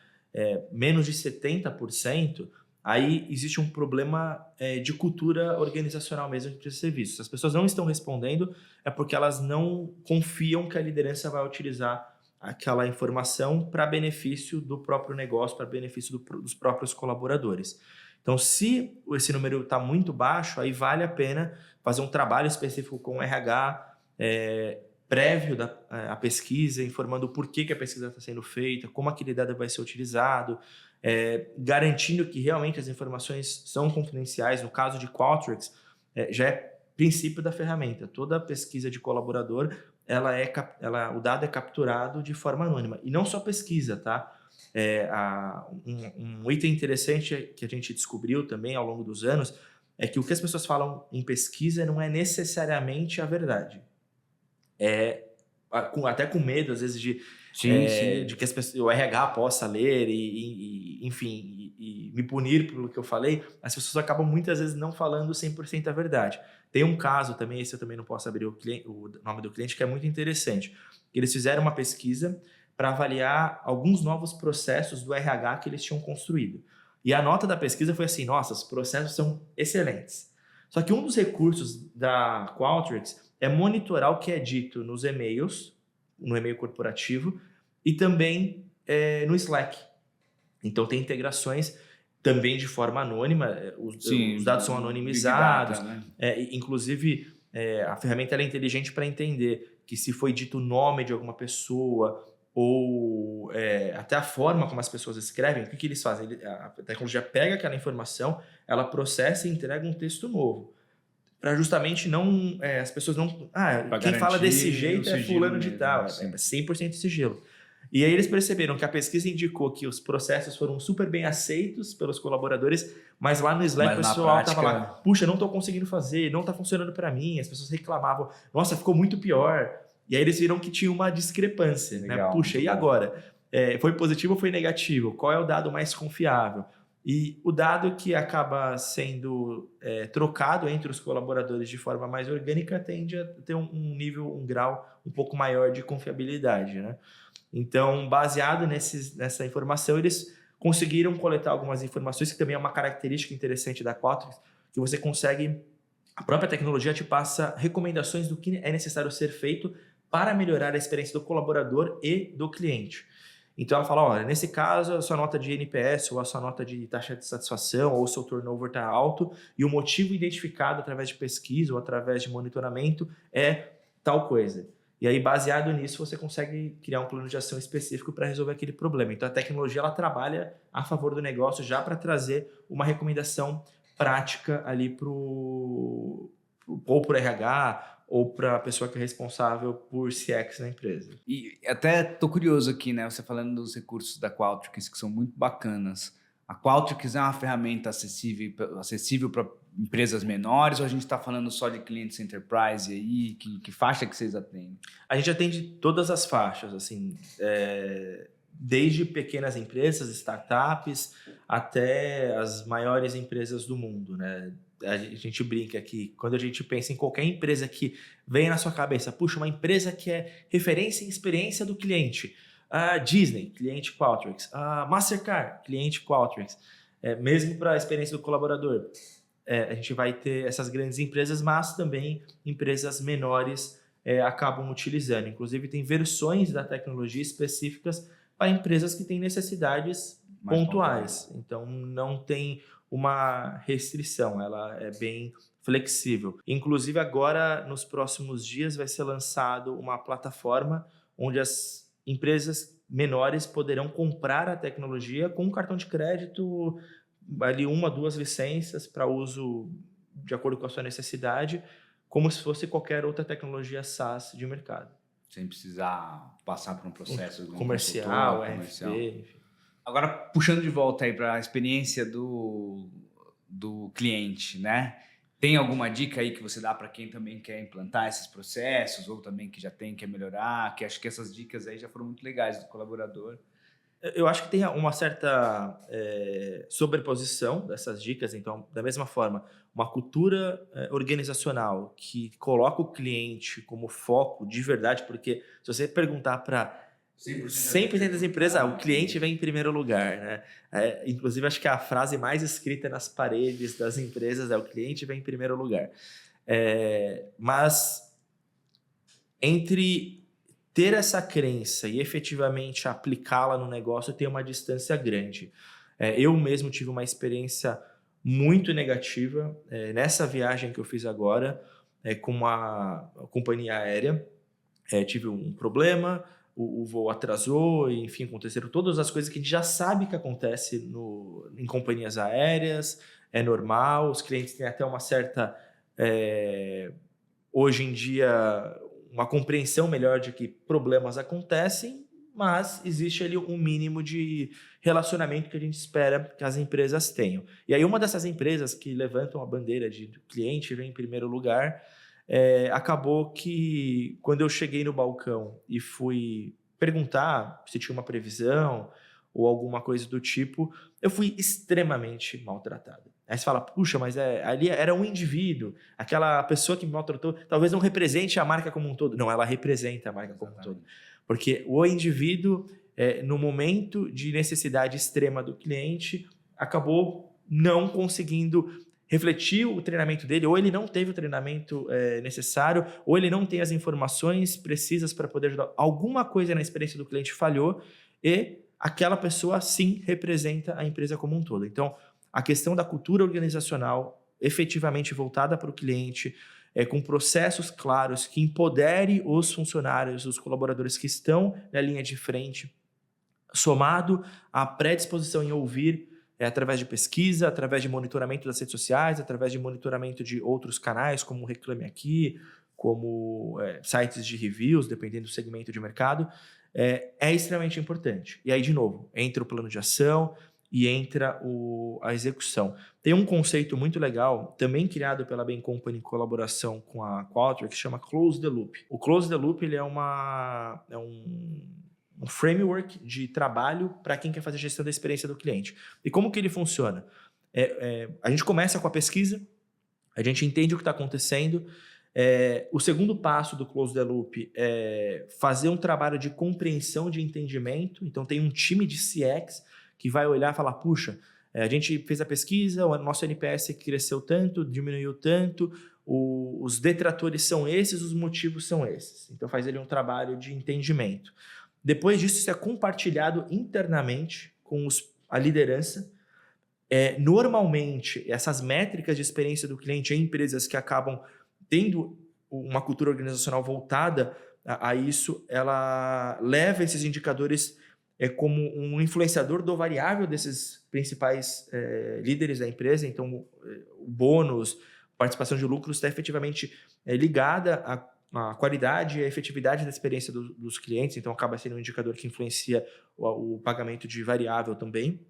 menos de 70%, aí existe um problema de cultura organizacional mesmo de empresas de serviços. Se as pessoas não estão respondendo, é porque elas não confiam que a liderança vai utilizar aquela informação para benefício do próprio negócio, para benefício dos próprios colaboradores. Então, se esse número está muito baixo, aí vale a pena fazer um trabalho específico com o RH, prévio à pesquisa, informando por que a pesquisa está sendo feita, como aquele dado vai ser utilizado, garantindo que realmente as informações são confidenciais. No caso de Qualtrics, já é princípio da ferramenta. Toda pesquisa de colaborador, o dado é capturado de forma anônima. E não só pesquisa, tá? Um item interessante que a gente descobriu também ao longo dos anos é que o que as pessoas falam em pesquisa não é necessariamente a verdade. Até com medo, às vezes, de que o RH possa ler enfim, me punir pelo que eu falei, as pessoas acabam muitas vezes não falando 100% a verdade. Tem um caso também, esse eu também não posso abrir o nome do cliente, que é muito interessante. Eles fizeram uma pesquisa para avaliar alguns novos processos do RH que eles tinham construído. E a nota da pesquisa foi assim, nossa, os processos são excelentes. Só que um dos recursos da Qualtrics é monitorar o que é dito nos e-mails, no e-mail corporativo, e também no Slack. Então, tem integrações também de forma anônima, os dados são anonimizados, Big Data, né? Inclusive a ferramenta é inteligente para entender que se foi dito o nome de alguma pessoa ou até a forma como as pessoas escrevem, o que eles fazem? A tecnologia pega aquela informação, ela processa e entrega um texto novo. Para justamente não... as pessoas não... quem fala desse jeito é fulano de tal. É 100% sigilo. E aí eles perceberam que a pesquisa indicou que os processos foram super bem aceitos pelos colaboradores, mas lá no Slack o pessoal estava lá, puxa, não estou conseguindo fazer, não está funcionando para mim, as pessoas reclamavam, nossa, ficou muito pior. E aí eles viram que tinha uma discrepância, legal, né? Puxa, e agora? Foi positivo ou foi negativo? Qual é o dado mais confiável? E o dado que acaba sendo trocado entre os colaboradores de forma mais orgânica tende a ter um grau um pouco maior de confiabilidade, né? Então, baseado nessa informação, eles conseguiram coletar algumas informações, que também é uma característica interessante da Qualtrics, que você consegue... A própria tecnologia te passa recomendações do que é necessário ser feito para melhorar a experiência do colaborador e do cliente. Então, ela fala, olha, nesse caso, a sua nota de NPS ou a sua nota de taxa de satisfação ou o seu turnover está alto e o motivo identificado através de pesquisa ou através de monitoramento é tal coisa. E aí, baseado nisso, você consegue criar um plano de ação específico para resolver aquele problema. Então, a tecnologia ela trabalha a favor do negócio já para trazer uma recomendação prática ali ou para o RH ou para a pessoa que é responsável por CX na empresa. E até tô curioso aqui, né? Você falando dos recursos da Qualtrics, que são muito bacanas. A Qualtrics é uma ferramenta acessível para empresas menores, ou a gente está falando só de clientes enterprise aí? Que faixa que vocês atendem? A gente atende todas as faixas, assim, desde pequenas empresas, startups, até as maiores empresas do mundo, né? A gente brinca que quando a gente pensa em qualquer empresa que vem na sua cabeça, puxa, uma empresa que é referência em experiência do cliente, a Disney, cliente Qualtrics, a Mastercard, cliente Qualtrics, mesmo para a experiência do colaborador. A gente vai ter essas grandes empresas, mas também empresas menores acabam utilizando. Inclusive, tem versões da tecnologia específicas para empresas que têm necessidades pontuais. Então, não tem uma restrição, ela é bem flexível. Inclusive, agora, nos próximos dias, vai ser lançado uma plataforma onde as empresas menores poderão comprar a tecnologia com um cartão de crédito, ali 1 ou 2 licenças para uso de acordo com a sua necessidade, como se fosse qualquer outra tecnologia SaaS de mercado. Sem precisar passar por um processo comercial, comercial. RFP, enfim. Agora, puxando de volta aí para a experiência do cliente, né? Tem alguma dica aí que você dá para quem também quer implantar esses processos ou também que já quer melhorar? Que acho que essas dicas aí já foram muito legais do colaborador. Eu acho que tem uma certa sobreposição dessas dicas. Então, da mesma forma, uma cultura organizacional que coloca o cliente como foco de verdade, porque se você perguntar para 100% das empresas, o cliente vem em primeiro lugar, né? Inclusive, acho que a frase mais escrita nas paredes das empresas é: o cliente vem em primeiro lugar. Mas entre ter essa crença e efetivamente aplicá-la no negócio tem uma distância grande. Eu mesmo tive uma experiência muito negativa nessa viagem que eu fiz agora com uma companhia aérea. Tive um problema, o voo atrasou, e, enfim, aconteceram todas as coisas que a gente já sabe que acontece em companhias aéreas, é normal, os clientes têm até uma certa, hoje em dia, uma compreensão melhor de que problemas acontecem, mas existe ali um mínimo de relacionamento que a gente espera que as empresas tenham. E aí uma dessas empresas que levantam a bandeira de cliente vem em primeiro lugar, acabou que quando eu cheguei no balcão e fui perguntar se tinha uma previsão ou alguma coisa do tipo, eu fui extremamente maltratado. Aí você fala: puxa, mas ali era um indivíduo, aquela pessoa que me maltratou talvez não represente a marca como um todo. Não, ela representa a marca como um todo. Porque o indivíduo, no momento de necessidade extrema do cliente, acabou não conseguindo refletir o treinamento dele, ou ele não teve o treinamento necessário, ou ele não tem as informações precisas para poder ajudar. Alguma coisa na experiência do cliente falhou e aquela pessoa, sim, representa a empresa como um todo. Então, a questão da cultura organizacional efetivamente voltada para o cliente, com processos claros que empodere os funcionários, os colaboradores que estão na linha de frente, somado à predisposição em ouvir através de pesquisa, através de monitoramento das redes sociais, através de monitoramento de outros canais, como o Reclame Aqui, como sites de reviews, dependendo do segmento de mercado, é extremamente importante. E aí, de novo, entra o plano de ação e entra a execução. Tem um conceito muito legal, também criado pela Bain Company em colaboração com a Qualtrics, que chama Close the Loop. O Close the Loop ele é um framework de trabalho para quem quer fazer gestão da experiência do cliente. E como que ele funciona? A gente começa com a pesquisa, a gente entende o que está acontecendo. O segundo passo do Close the Loop é fazer um trabalho de compreensão, de entendimento. Então, tem um time de CX que vai olhar e falar: puxa, a gente fez a pesquisa, o nosso NPS cresceu tanto, diminuiu tanto, os detratores são esses, os motivos são esses. Então, faz ali um trabalho de entendimento. Depois disso, isso é compartilhado internamente com a liderança. Normalmente, essas métricas de experiência do cliente em empresas que acabam tendo uma cultura organizacional voltada a isso, ela leva esses indicadores como um influenciador do variável desses principais líderes da empresa. Então, o bônus, participação de lucros está efetivamente ligada a qualidade e a efetividade da experiência dos clientes, então acaba sendo um indicador que influencia o pagamento de variável também.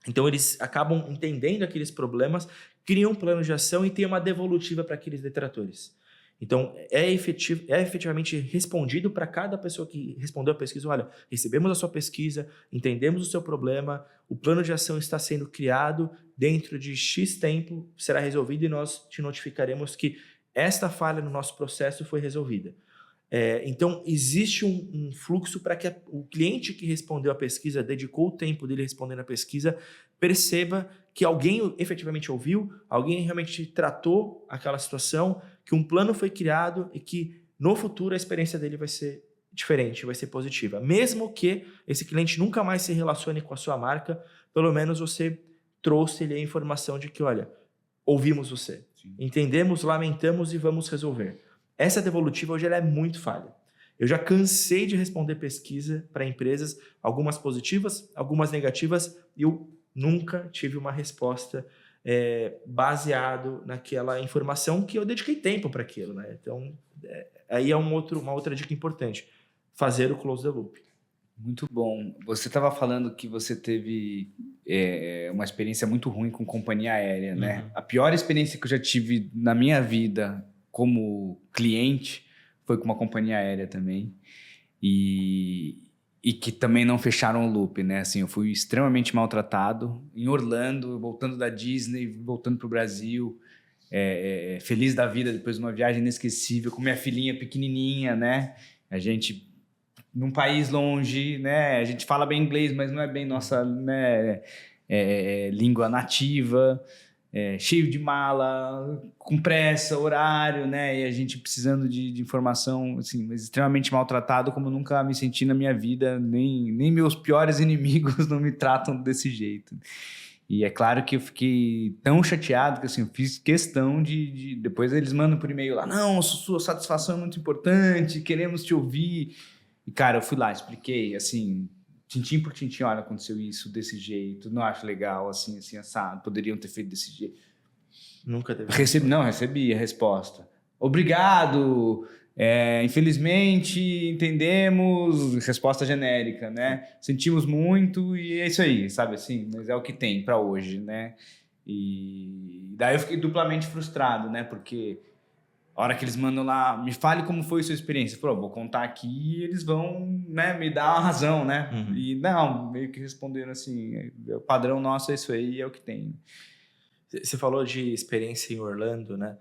Então, eles acabam entendendo aqueles problemas, criam um plano de ação e tem uma devolutiva para aqueles detratores. Então, efetivamente respondido para cada pessoa que respondeu a pesquisa: olha, recebemos a sua pesquisa, entendemos o seu problema, o plano de ação está sendo criado, dentro de X tempo será resolvido e nós te notificaremos que esta falha no nosso processo foi resolvida. Então, existe um fluxo para que o cliente que respondeu a pesquisa, dedicou o tempo dele respondendo a pesquisa, perceba que alguém efetivamente ouviu, alguém realmente tratou aquela situação, que um plano foi criado e que no futuro a experiência dele vai ser diferente, vai ser positiva. Mesmo que esse cliente nunca mais se relacione com a sua marca, pelo menos você trouxe-lhe a informação de que, olha, ouvimos você, sim, entendemos, lamentamos e vamos resolver. Essa devolutiva hoje ela é muito falha. Eu já cansei de responder pesquisa para empresas, algumas positivas, algumas negativas, e eu nunca tive uma resposta baseado naquela informação que eu dediquei tempo para aquilo, né? Então, aí é uma outra dica importante, fazer o close the loop. Muito bom. Você estava falando que você teve uma experiência muito ruim com companhia aérea, né? A pior experiência que eu já tive na minha vida como cliente foi com uma companhia aérea também. E que também não fecharam o loop, né? Assim, eu fui extremamente maltratado em Orlando, voltando da Disney, voltando para o Brasil, feliz da vida depois de uma viagem inesquecível com minha filhinha pequenininha, né? A gente num país longe, né? A gente fala bem inglês, mas não é bem nossa, né, língua nativa, cheio de mala, com pressa, horário, né? E a gente precisando de informação, assim, mas extremamente maltratado, como eu nunca me senti na minha vida, nem meus piores inimigos não me tratam desse jeito. E é claro que eu fiquei tão chateado que assim, eu fiz questão de... Depois eles mandam por e-mail lá, não, sua satisfação é muito importante, queremos te ouvir. E, cara, eu fui lá, expliquei, assim, tintim por tintim, olha, aconteceu isso desse jeito, não acho legal, assim, assado, poderiam ter feito desse jeito. Nunca teve. Recebi a resposta. Obrigado, infelizmente, entendemos, resposta genérica, né? Sentimos muito e é isso aí, sabe assim? Mas é o que tem para hoje, né? E daí eu fiquei duplamente frustrado, né? Porque a hora que eles mandam lá, me fale como foi a sua experiência. Falou, vou contar aqui e eles vão, né, me dar a razão, né? Uhum. E não, meio que responderam assim, o padrão nosso é isso aí, é o que tem. Você falou de experiência em Orlando, né?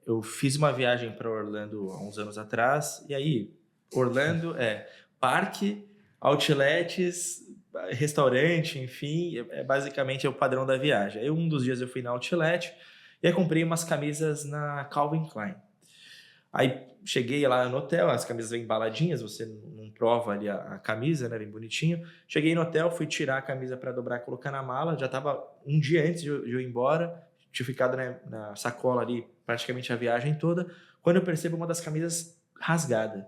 Eu fiz uma viagem para Orlando há uns anos atrás, e aí, Orlando é parque, outlets, restaurante, enfim, basicamente é o padrão da viagem. Aí um dos dias eu fui na outlet, e aí comprei umas camisas na Calvin Klein. Aí cheguei lá no hotel, as camisas vêm embaladinhas, você não prova ali a camisa, né, bem bonitinho. Cheguei no hotel, fui tirar a camisa para dobrar e colocar na mala, já estava um dia antes de eu ir embora, tinha ficado, né, na sacola ali praticamente a viagem toda, quando eu percebo uma das camisas rasgada.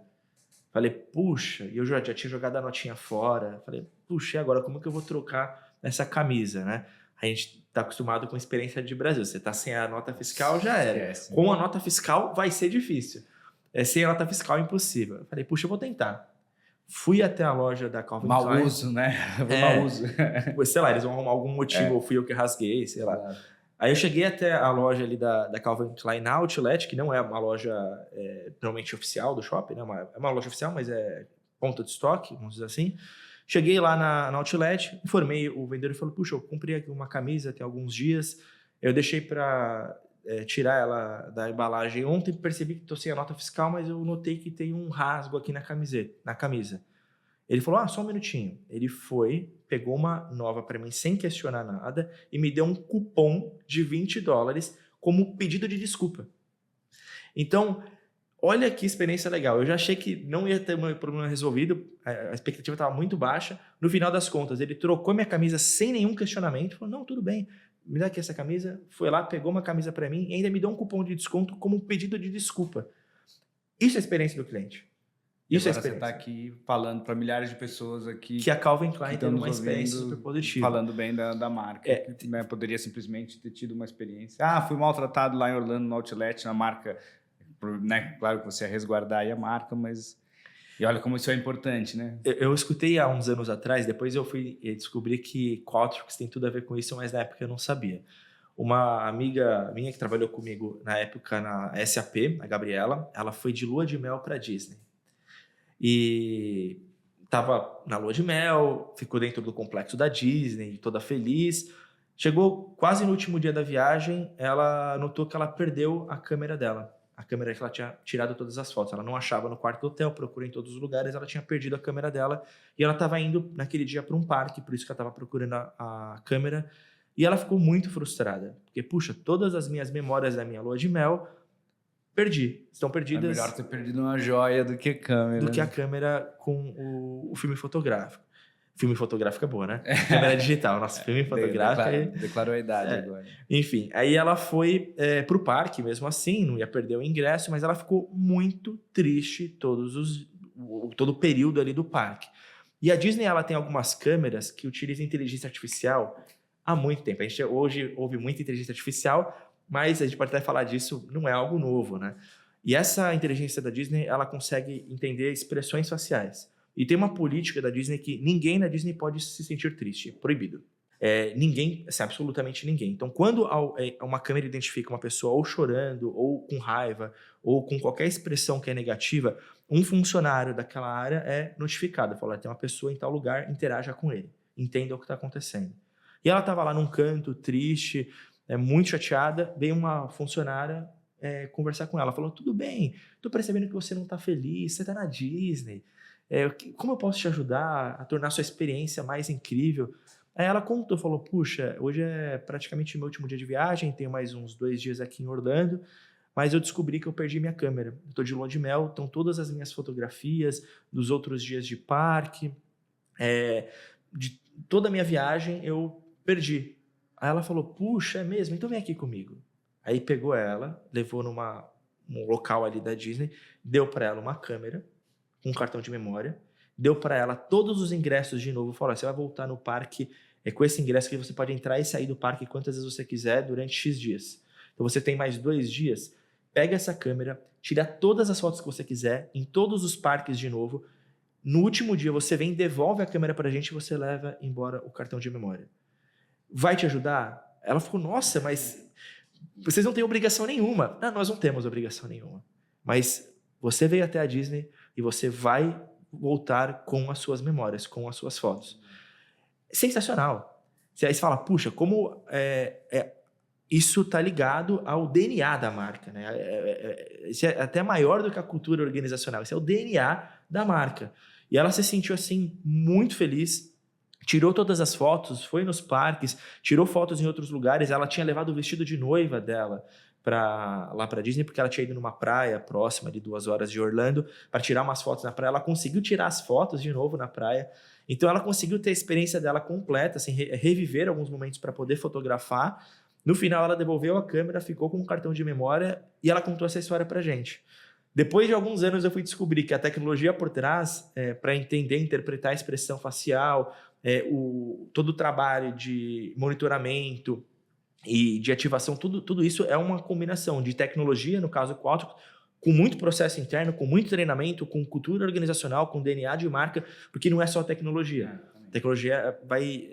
Falei, puxa, e eu já tinha jogado a notinha fora, falei, puxa, e agora como que eu vou trocar essa camisa, né? A gente está acostumado com a experiência de Brasil. Você está sem a nota fiscal, já era. Esquece. Com a nota fiscal, vai ser difícil. Sem a nota fiscal, impossível. Eu falei, puxa, eu vou tentar. Fui até a loja da Calvin Klein. Mau uso, né? Mau uso. Sei lá, eles vão arrumar algum motivo, ou fui eu que rasguei, sei lá. Claro. Aí eu cheguei até a loja ali da Calvin Klein na Outlet, que não é uma loja normalmente oficial do shopping, né? É uma loja oficial, mas é ponta de estoque, vamos dizer assim. Cheguei lá na Outlet, informei o vendedor e falei, puxa, eu comprei aqui uma camisa tem alguns dias, eu deixei para tirar ela da embalagem ontem, percebi que estou sem a nota fiscal, mas eu notei que tem um rasgo aqui na camisa. Ele falou, só um minutinho. Ele foi, pegou uma nova para mim sem questionar nada e me deu um cupom de $20 como pedido de desculpa. Então, olha que experiência legal. Eu já achei que não ia ter meu problema resolvido, a expectativa estava muito baixa. No final das contas, ele trocou minha camisa sem nenhum questionamento, falou, não, tudo bem, me dá aqui essa camisa. Foi lá, pegou uma camisa para mim e ainda me deu um cupom de desconto como pedido de desculpa. Isso é a experiência do cliente. Isso agora você está aqui falando para milhares de pessoas aqui que a Calvin Klein tem uma experiência super positiva. Falando bem da marca. Né? Poderia simplesmente ter tido uma experiência. Fui maltratado lá em Orlando, no Outlet, na marca. Né? Claro que você ia resguardar aí a marca, mas... E olha como isso é importante, né? Eu escutei há uns anos atrás, depois eu fui descobrir que Qualtrics tem tudo a ver com isso, mas na época eu não sabia. Uma amiga minha que trabalhou comigo na época na SAP, a Gabriela, ela foi de lua de mel para Disney. E estava na lua de mel, ficou dentro do complexo da Disney, toda feliz. Chegou quase no último dia da viagem, ela notou que ela perdeu a câmera dela. A câmera que ela tinha tirado todas as fotos. Ela não achava no quarto do hotel, procurou em todos os lugares, ela tinha perdido a câmera dela. E ela estava indo naquele dia para um parque, por isso que ela estava procurando a câmera. E ela ficou muito frustrada. Porque, puxa, todas as minhas memórias da minha lua de mel, perdi. Estão perdidas. É melhor ter perdido uma joia do que câmera. Do que a câmera com o filme fotográfico. Filme fotográfico é boa, né? Câmera digital. Nossa, filme fotográfico... Declarou a idade agora. Enfim, aí ela foi pro parque mesmo assim, não ia perder o ingresso, mas ela ficou muito triste todo o período ali do parque. E a Disney, ela tem algumas câmeras que utilizam inteligência artificial há muito tempo. A gente hoje ouve muita inteligência artificial, mas a gente pode até falar disso, não é algo novo, né? E essa inteligência da Disney, ela consegue entender expressões faciais. E tem uma política da Disney que ninguém na Disney pode se sentir triste, proibido. Ninguém, assim, absolutamente ninguém. Então, quando uma câmera identifica uma pessoa ou chorando, ou com raiva, ou com qualquer expressão que é negativa, um funcionário daquela área é notificado. Fala, tem uma pessoa em tal lugar, interaja com ele. Entenda o que está acontecendo. E ela estava lá num canto, triste, muito chateada, veio uma funcionária conversar com ela. Falou, tudo bem, estou percebendo que você não está feliz, você está na Disney. Como eu posso te ajudar a tornar a sua experiência mais incrível? Aí ela contou, falou, puxa, hoje é praticamente meu último dia de viagem, tenho mais uns 2 dias aqui em Orlando, mas eu descobri que eu perdi minha câmera. Estou de lua de mel, estão todas as minhas fotografias dos outros dias de parque, de toda a minha viagem eu perdi. Aí ela falou, puxa, é mesmo? Então vem aqui comigo. Aí pegou ela, levou num local ali da Disney, deu para ela uma câmera, um cartão de memória, deu para ela todos os ingressos de novo, falou, você vai voltar no parque com esse ingresso que você pode entrar e sair do parque quantas vezes você quiser durante X dias. Então você tem mais 2 dias, pega essa câmera, tira todas as fotos que você quiser, em todos os parques de novo, no último dia você vem, devolve a câmera pra gente e você leva embora o cartão de memória. Vai te ajudar? Ela ficou, nossa, mas vocês não têm obrigação nenhuma. Não, nós não temos obrigação nenhuma. Mas você veio até a Disney e você vai voltar com as suas memórias, com as suas fotos. Sensacional. Aí você fala, puxa, como isso está ligado ao DNA da marca, né? Isso é até maior do que a cultura organizacional. Isso é o DNA da marca. E ela se sentiu assim muito feliz, tirou todas as fotos, foi nos parques, tirou fotos em outros lugares. Ela tinha levado o vestido de noiva dela lá para Disney, porque ela tinha ido numa praia próxima de 2 horas de Orlando para tirar umas fotos na praia. Ela conseguiu tirar as fotos de novo na praia. Então ela conseguiu ter a experiência dela completa, assim, reviver alguns momentos para poder fotografar. No final ela devolveu a câmera, ficou com um cartão de memória e ela contou essa história pra gente. Depois de alguns anos eu fui descobrir que a tecnologia por trás, para entender, interpretar a expressão facial, todo o trabalho de monitoramento e de ativação, tudo isso é uma combinação de tecnologia, no caso Qualtrics, com muito processo interno, com muito treinamento, com cultura organizacional, com DNA de marca, porque não é só tecnologia. A tecnologia vai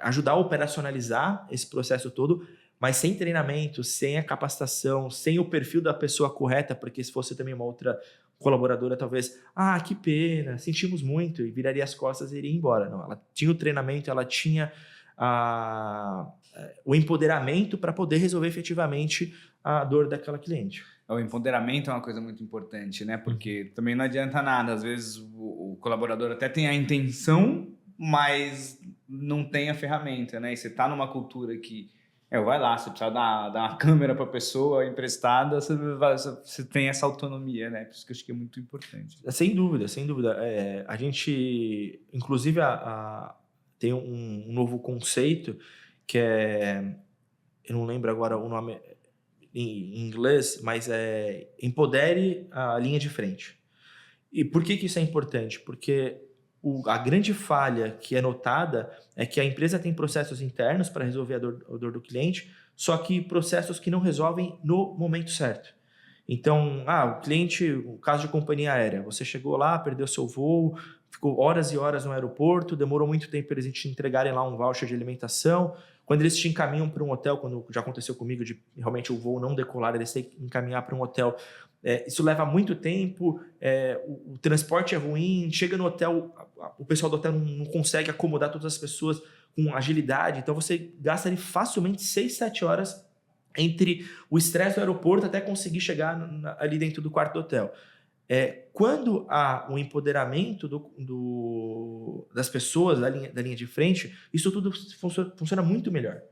ajudar a operacionalizar esse processo todo, mas sem treinamento, sem a capacitação, sem o perfil da pessoa correta, porque se fosse também uma outra colaboradora, talvez, que pena, sentimos muito, e viraria as costas e iria embora. Não, ela tinha o treinamento, ela tinha o empoderamento para poder resolver efetivamente a dor daquela cliente. O empoderamento é uma coisa muito importante, né? Porque também não adianta nada. Às vezes o colaborador até tem a intenção, mas não tem a ferramenta, né? E você está numa cultura que vai lá, você precisa dar uma câmera para a pessoa emprestada, você tem essa autonomia, né? Por isso que eu acho que é muito importante. Sem dúvida, sem dúvida. A gente, inclusive, tem um novo conceito que eu não lembro agora o nome em inglês, mas empodere a linha de frente. E por que isso é importante? Porque a grande falha que é notada é que a empresa tem processos internos para resolver a dor do cliente, só que processos que não resolvem no momento certo. Então, o cliente, o caso de companhia aérea, você chegou lá, perdeu seu voo, ficou horas e horas no aeroporto, demorou muito tempo para eles te entregarem lá um voucher de alimentação. Quando eles te encaminham para um hotel, quando já aconteceu comigo de realmente o voo não decolar, eles têm que encaminhar para um hotel, isso leva muito tempo, o transporte é ruim, chega no hotel, o pessoal do hotel não consegue acomodar todas as pessoas com agilidade, então você gasta ali facilmente 6, 7 horas entre o estresse do aeroporto até conseguir chegar ali dentro do quarto do hotel. Quando há um empoderamento das pessoas da linha de frente, isso tudo funciona muito melhor.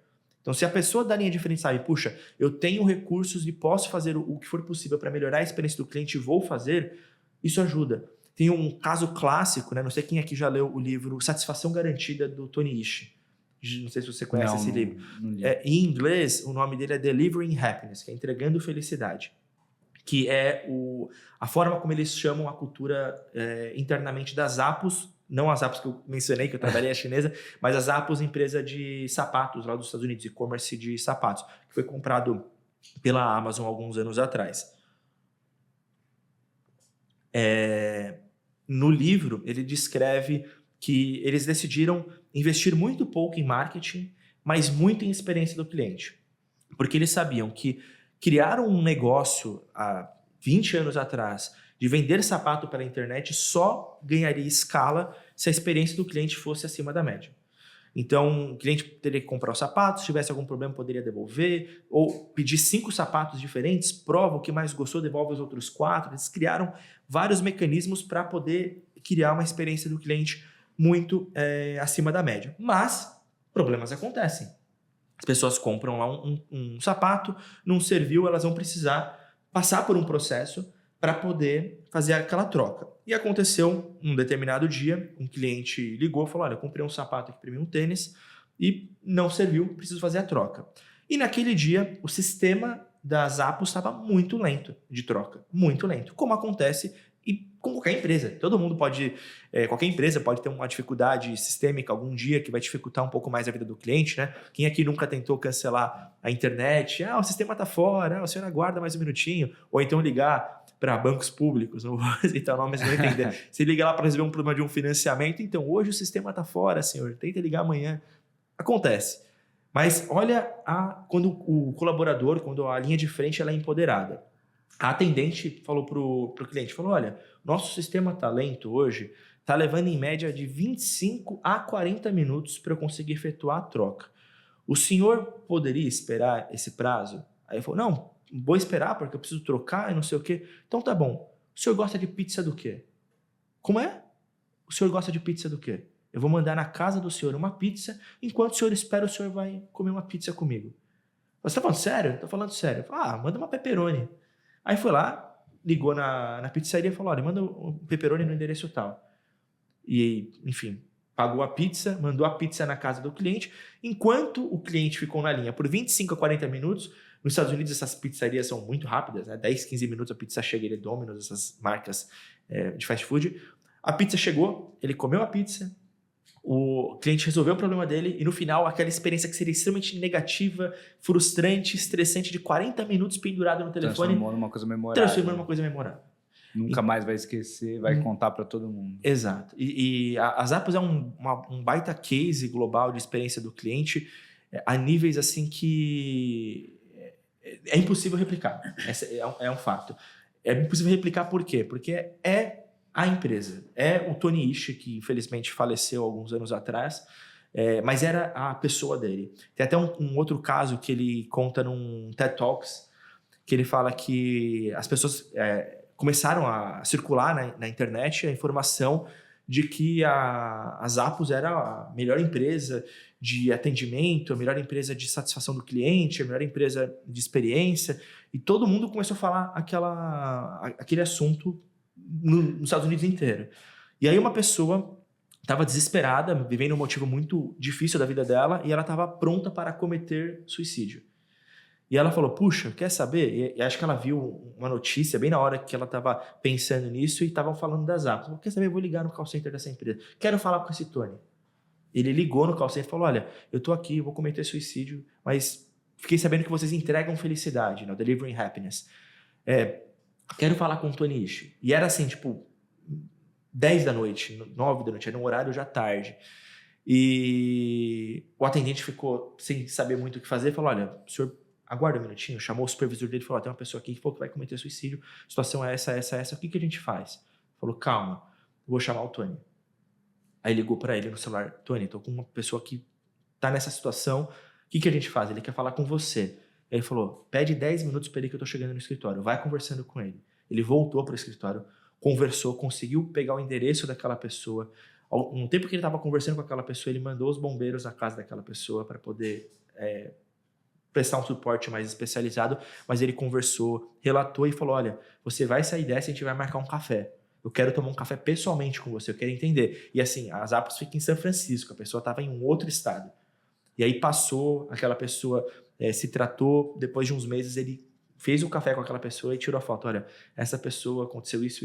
Então, se a pessoa da linha de frente sabe, puxa, eu tenho recursos e posso fazer o que for possível para melhorar a experiência do cliente e vou fazer, isso ajuda. Tem um caso clássico, né? Não sei quem aqui já leu o livro Satisfação Garantida, do Tony Ishii. Não sei se você conhece esse livro. Não li. Em inglês, o nome dele é Delivering Happiness, que é Entregando Felicidade, que é a forma como eles chamam a cultura internamente das Apos não as Zappos que eu mencionei, que eu trabalhei, a chinesa, mas a Zappos, empresa de sapatos lá dos Estados Unidos, e-commerce de sapatos, que foi comprado pela Amazon alguns anos atrás. No livro, ele descreve que eles decidiram investir muito pouco em marketing, mas muito em experiência do cliente. Porque eles sabiam que criaram um negócio há 20 anos atrás de vender sapato pela internet só ganharia escala se a experiência do cliente fosse acima da média. Então, o cliente teria que comprar os sapatos, se tivesse algum problema poderia devolver, ou pedir 5 sapatos diferentes, prova o que mais gostou, devolve os outros 4. Eles criaram vários mecanismos para poder criar uma experiência do cliente muito acima da média. Mas problemas acontecem. As pessoas compram lá um sapato, não serviu, elas vão precisar passar por um processo para poder fazer aquela troca. E aconteceu um determinado dia, um cliente ligou e falou, olha, eu comprei um sapato aqui para mim, um tênis, e não serviu, preciso fazer a troca. E naquele dia, o sistema das Zappos estava muito lento de troca, muito lento, como acontece com qualquer empresa. Todo mundo pode, qualquer empresa pode ter uma dificuldade sistêmica algum dia que vai dificultar um pouco mais a vida do cliente, né? Quem aqui nunca tentou cancelar a internet? O sistema está fora, o senhor aguarda mais um minutinho, ou então ligar para bancos públicos, não vou citar nomes, não entender. Você liga lá para resolver um problema de um financiamento, então hoje o sistema está fora, senhor, tenta ligar amanhã. Acontece. Mas olha quando o colaborador, quando a linha de frente ela é empoderada. A atendente falou para o cliente, falou, olha, nosso sistema está lento hoje, está levando em média de 25 a 40 minutos para eu conseguir efetuar a troca. O senhor poderia esperar esse prazo? Aí ele falou, não, vou esperar porque eu preciso trocar e não sei o quê. Então tá bom. O senhor gosta de pizza do quê? Como é? O senhor gosta de pizza do quê? Eu vou mandar na casa do senhor uma pizza, enquanto o senhor espera, o senhor vai comer uma pizza comigo. Você tá falando sério? Tô falando sério. Falei, manda uma pepperoni. Aí foi lá, ligou na pizzaria e falou, olha, manda um pepperoni no endereço tal. E, enfim, pagou a pizza, mandou a pizza na casa do cliente, enquanto o cliente ficou na linha por 25 a 40 minutos. Nos Estados Unidos essas pizzarias são muito rápidas, né? 10, 15 minutos a pizza chega, ele é Domino's, essas marcas de fast food. A pizza chegou, ele comeu a pizza, o cliente resolveu o problema dele e no final aquela experiência que seria extremamente negativa, frustrante, estressante de 40 minutos pendurado no telefone. Transformou numa coisa memorável. Nunca mais vai esquecer, vai contar para todo mundo. Exato. E a Zappos é um baita case global de experiência do cliente a níveis assim que é impossível replicar. É um fato. É impossível replicar por quê? Porque é a empresa. É o Tony Ishii, que infelizmente faleceu alguns anos atrás, mas era a pessoa dele. Tem até um outro caso que ele conta num TED Talks, que ele fala que as pessoas começaram a circular na internet a informação de que a Zappos era a melhor empresa de atendimento, a melhor empresa de satisfação do cliente, a melhor empresa de experiência, e todo mundo começou a falar aquele assunto nos Estados Unidos inteiro. E aí uma pessoa estava desesperada, vivendo um motivo muito difícil da vida dela, e ela estava pronta para cometer suicídio. E ela falou, puxa, quer saber? E acho que ela viu uma notícia bem na hora que ela estava pensando nisso e estavam falando das Zappos. Quer saber? Eu vou ligar no call center dessa empresa. Quero falar com esse Tony. Ele ligou no call center e falou, olha, eu estou aqui, vou cometer suicídio, mas fiquei sabendo que vocês entregam felicidade, delivering happiness. Quero falar com o Tony Ishii. E era assim, 10 da noite, 9 da noite, era um horário já tarde. E o atendente ficou sem saber muito o que fazer, falou, olha, o senhor aguarda um minutinho, chamou o supervisor dele e falou, tem uma pessoa aqui que falou que vai cometer suicídio, a situação é essa, o que a gente faz? Falou, calma, vou chamar o Tony. Aí ligou para ele no celular, Tony, tô com uma pessoa que tá nessa situação, o que a gente faz? Ele quer falar com você. Ele falou, pede 10 minutos para ele que eu tô chegando no escritório, vai conversando com ele. Ele voltou para o escritório, conversou, conseguiu pegar o endereço daquela pessoa. No tempo que ele estava conversando com aquela pessoa, ele mandou os bombeiros na casa daquela pessoa para poder prestar um suporte mais especializado, mas ele conversou, relatou e falou, olha, você vai sair dessa e a gente vai marcar um café. Eu quero tomar um café pessoalmente com você, eu quero entender. E assim, a Zappos fica em São Francisco, a pessoa estava em um outro estado. E aí passou, aquela pessoa se tratou, depois de uns meses ele fez um café com aquela pessoa e tirou a foto. Olha, essa pessoa aconteceu isso.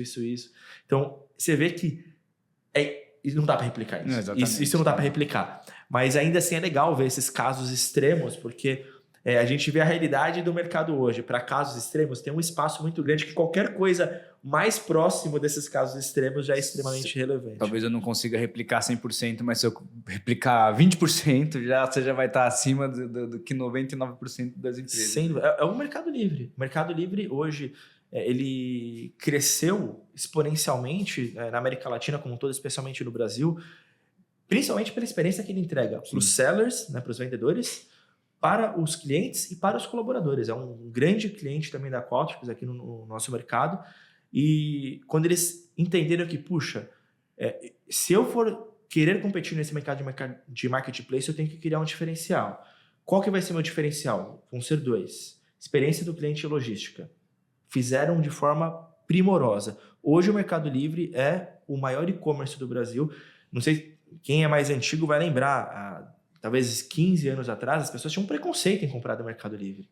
Então, você vê que E não dá para replicar isso. Exatamente. Isso não dá para replicar. Mas ainda assim é legal ver esses casos extremos, porque a gente vê a realidade do mercado hoje. Para casos extremos, tem um espaço muito grande que qualquer coisa mais próximo desses casos extremos já é extremamente relevante. Talvez eu não consiga replicar 100%, mas se eu replicar 20%, você já vai estar acima do que 99% das empresas. É um mercado livre. O mercado livre hoje, ele cresceu exponencialmente na América Latina como um todo, especialmente no Brasil, principalmente pela experiência que ele entrega para os sellers, né, para os vendedores, para os clientes e para os colaboradores. É um grande cliente também da Qualtrics aqui no nosso mercado. E quando eles entenderam que, puxa, se eu for querer competir nesse mercado de marketplace, eu tenho que criar um diferencial. Qual que vai ser meu diferencial? Vão ser 2. Experiência do cliente e logística. Fizeram de forma primorosa. Hoje o Mercado Livre é o maior e-commerce do Brasil. Não sei, quem é mais antigo vai lembrar, talvez 15 anos atrás, as pessoas tinham um preconceito em comprar do Mercado Livre.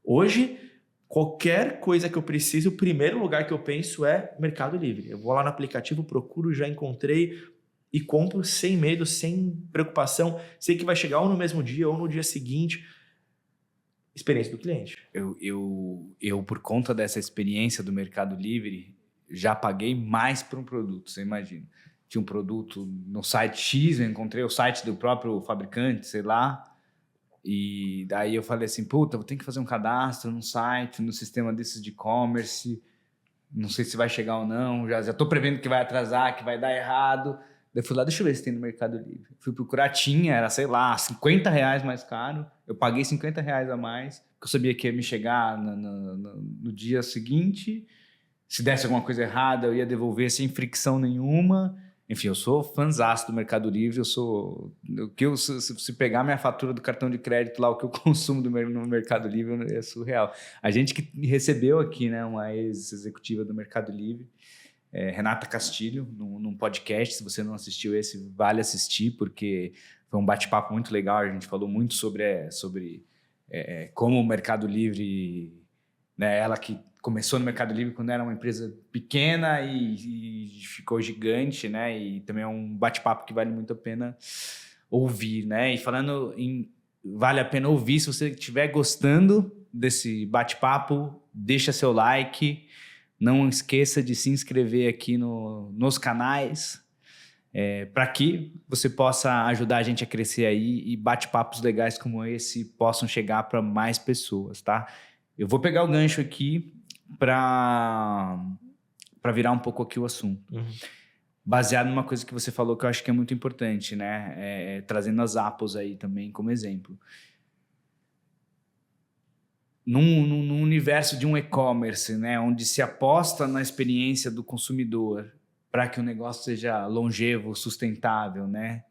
Hoje, qualquer coisa que eu preciso, o primeiro lugar que eu penso é Mercado Livre. Eu vou lá no aplicativo, procuro, já encontrei e compro sem medo, sem preocupação. Sei que vai chegar ou no mesmo dia ou no dia seguinte. Experiência do cliente. Eu, por conta dessa experiência do Mercado Livre, já paguei mais por um produto, você imagina. Tinha um produto no site X, eu encontrei o site do próprio fabricante, sei lá, e daí eu falei assim, puta, vou ter que fazer um cadastro no site, no sistema desses de e-commerce, não sei se vai chegar ou não, já tô prevendo que vai atrasar, que vai dar errado. Daí eu fui lá, deixa eu ver se tem no Mercado Livre. Fui procurar, tinha, era, sei lá, R$50 mais caro, eu paguei R$50 a mais, porque eu sabia que ia me chegar no dia seguinte, se desse alguma coisa errada eu ia devolver sem fricção nenhuma. Enfim, eu sou fãzaço do Mercado Livre, se pegar minha fatura do cartão de crédito lá, o que eu consumo no Mercado Livre é surreal. A gente que recebeu aqui, né, uma ex-executiva do Mercado Livre, Renata Castilho, num podcast, se você não assistiu esse, vale assistir, porque foi um bate-papo muito legal, a gente falou muito sobre como o Mercado Livre, né, ela que começou no Mercado Livre quando era uma empresa pequena e ficou gigante, né? E também é um bate-papo que vale muito a pena ouvir, né? E falando em vale a pena ouvir, se você estiver gostando desse bate-papo, deixa seu like, não esqueça de se inscrever aqui nos canais, para que você possa ajudar a gente a crescer aí e bate-papos legais como esse possam chegar para mais pessoas, tá? Eu vou pegar o gancho aqui para virar um pouco aqui o assunto. Uhum. Baseado numa coisa que você falou que eu acho que é muito importante, né? Trazendo as Apples aí também como exemplo. Num universo de um e-commerce, né? Onde se aposta na experiência do consumidor para que o negócio seja longevo, sustentável, né?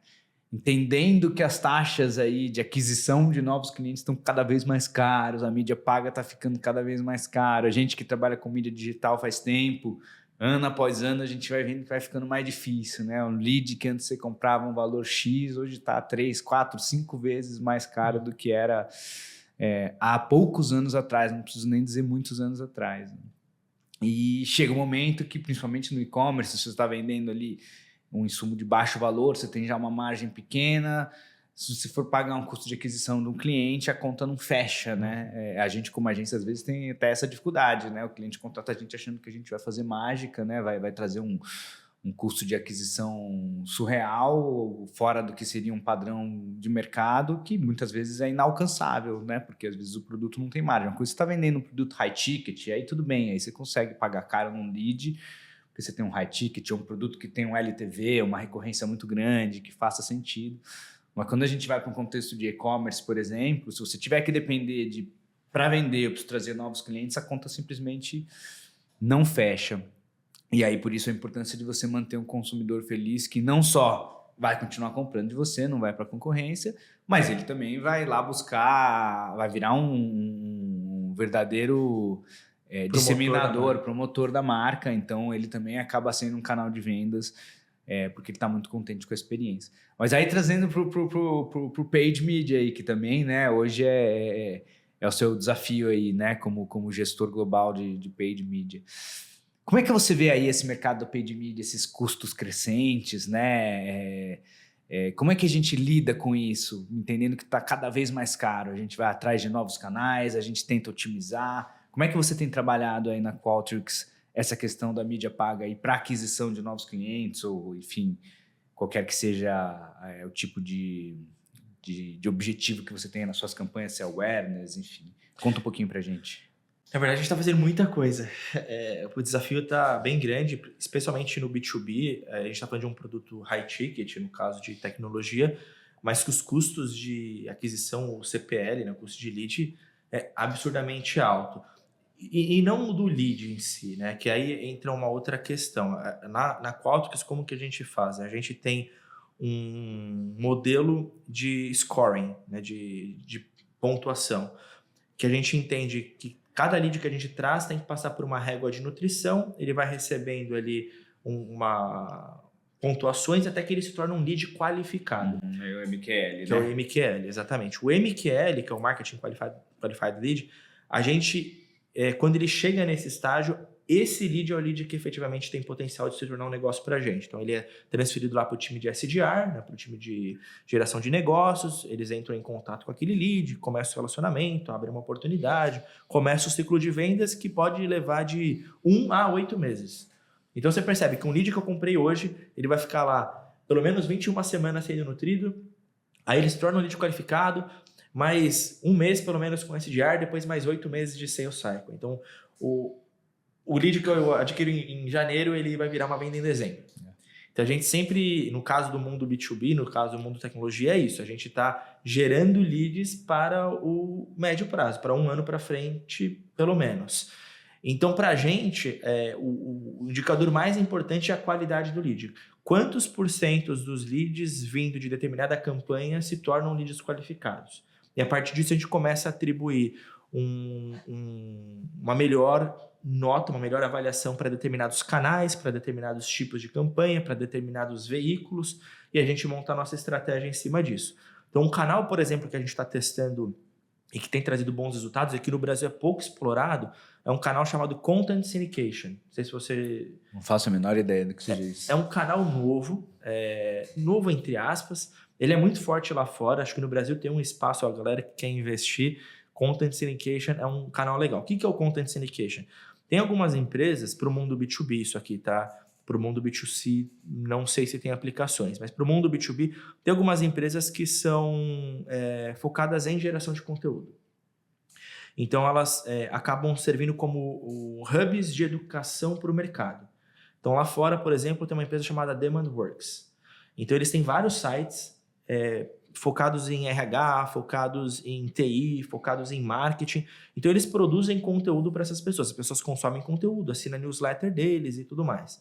Entendendo que as taxas aí de aquisição de novos clientes estão cada vez mais caros, a mídia paga está ficando cada vez mais caro, a gente que trabalha com mídia digital faz tempo, ano após ano a gente vai vendo que vai ficando mais difícil, né? Um lead que antes você comprava um valor X, hoje está 3, 4, 5 vezes mais caro do que era há poucos anos atrás, não preciso nem dizer muitos anos atrás, né? E chega um momento que, principalmente no e-commerce, se você está vendendo ali um insumo de baixo valor, você tem já uma margem pequena, se você for pagar um custo de aquisição de um cliente, a conta não fecha, né? A gente, como agência, às vezes tem até essa dificuldade, né? O cliente contrata a gente achando que a gente vai fazer mágica, né? Vai trazer um custo de aquisição surreal, fora do que seria um padrão de mercado, que muitas vezes é inalcançável, né? Porque às vezes o produto não tem margem. Uma coisa você está vendendo um produto high ticket, aí tudo bem, aí você consegue pagar caro num lead, porque você tem um high ticket, ou um produto que tem um LTV, uma recorrência muito grande, que faça sentido. Mas quando a gente vai para um contexto de e-commerce, por exemplo, se você tiver que depender para vender, para trazer novos clientes, a conta simplesmente não fecha. E aí, por isso, a importância de você manter um consumidor feliz que não só vai continuar comprando de você, não vai para a concorrência, mas ele também vai lá buscar, vai virar um verdadeiro disseminador, promotor da marca. Então, ele também acaba sendo um canal de vendas, porque ele está muito contente com a experiência. Mas aí, trazendo para o paid media, aí, que também, né, hoje é o seu desafio aí, né, como gestor global de paid media. Como é que você vê aí esse mercado do paid media, esses custos crescentes, né? Como é que a gente lida com isso? Entendendo que está cada vez mais caro. A gente vai atrás de novos canais, a gente tenta otimizar. Como é que você tem trabalhado aí na Qualtrics essa questão da mídia paga aí para aquisição de novos clientes ou, enfim, qualquer que seja o tipo de objetivo que você tenha nas suas campanhas, se é awareness, enfim. Conta um pouquinho para a gente. Na verdade, a gente está fazendo muita coisa. O desafio está bem grande, especialmente no B2B. A gente está falando de um produto high ticket, no caso de tecnologia, mas que os custos de aquisição, o CPL, né, o custo de lead, é absurdamente alto. E não do lead em si, né? Que aí entra uma outra questão. Na Qualtrics, como que a gente faz? A gente tem um modelo de scoring, né, de pontuação, que a gente entende que cada lead que a gente traz tem que passar por uma régua de nutrição, ele vai recebendo ali pontuações até que ele se torne um lead qualificado. É o MQL, que é o MQL, exatamente. O MQL, que é o Marketing Qualified Lead, a gente, quando ele chega nesse estágio, esse lead é o lead que efetivamente tem potencial de se tornar um negócio para a gente. Então, ele é transferido lá para o time de SDR, né, para o time de geração de negócios, eles entram em contato com aquele lead, começa o relacionamento, abre uma oportunidade, começa o ciclo de vendas que pode levar de 1 a 8 meses. Então, você percebe que um lead que eu comprei hoje, ele vai ficar lá pelo menos 21 semanas sendo nutrido, aí ele se torna um lead qualificado, mais um mês pelo menos com SDR, depois mais 8 meses de sales cycle. Então, o lead que eu adquiro em janeiro, ele vai virar uma venda em dezembro. Então, a gente sempre, no caso do mundo B2B, no caso do mundo tecnologia, é isso. A gente está gerando leads para o médio prazo, para 1 ano para frente, pelo menos. Então, para a gente, o indicador mais importante é a qualidade do lead. Quantos porcentos dos leads vindo de determinada campanha se tornam leads qualificados? E a partir disso, a gente começa a atribuir uma melhor nota, uma melhor avaliação para determinados canais, para determinados tipos de campanha, para determinados veículos, e a gente monta a nossa estratégia em cima disso. Então, um canal, por exemplo, que a gente está testando e que tem trazido bons resultados, aqui no Brasil é pouco explorado, é um canal chamado Content Syndication. Não sei se você... Não faço a menor ideia do que seja isso. É um canal novo, novo entre aspas, ele é muito forte lá fora, acho que no Brasil tem um espaço, a galera que quer investir. Content Syndication é um canal legal. O que é o Content Syndication? Tem algumas empresas, para o mundo B2B isso aqui, tá? Para o mundo B2C, não sei se tem aplicações, mas para o mundo B2B, tem algumas empresas que são focadas em geração de conteúdo. Então, elas acabam servindo como hubs de educação para o mercado. Então, lá fora, por exemplo, tem uma empresa chamada Demandworks. Então, eles têm vários sites focados em RH, focados em TI, focados em marketing. Então, eles produzem conteúdo para essas pessoas. As pessoas consomem conteúdo, assinam a newsletter deles e tudo mais.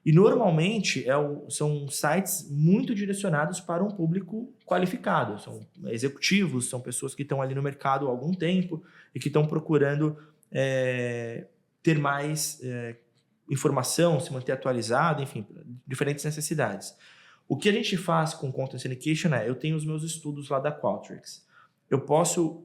E, normalmente, são sites muito direcionados para um público qualificado. São executivos, são pessoas que estão ali no mercado há algum tempo e que estão procurando ter mais informação, se manter atualizado, enfim, diferentes necessidades. O que a gente faz com Content Syndication eu tenho os meus estudos lá da Qualtrics. Eu posso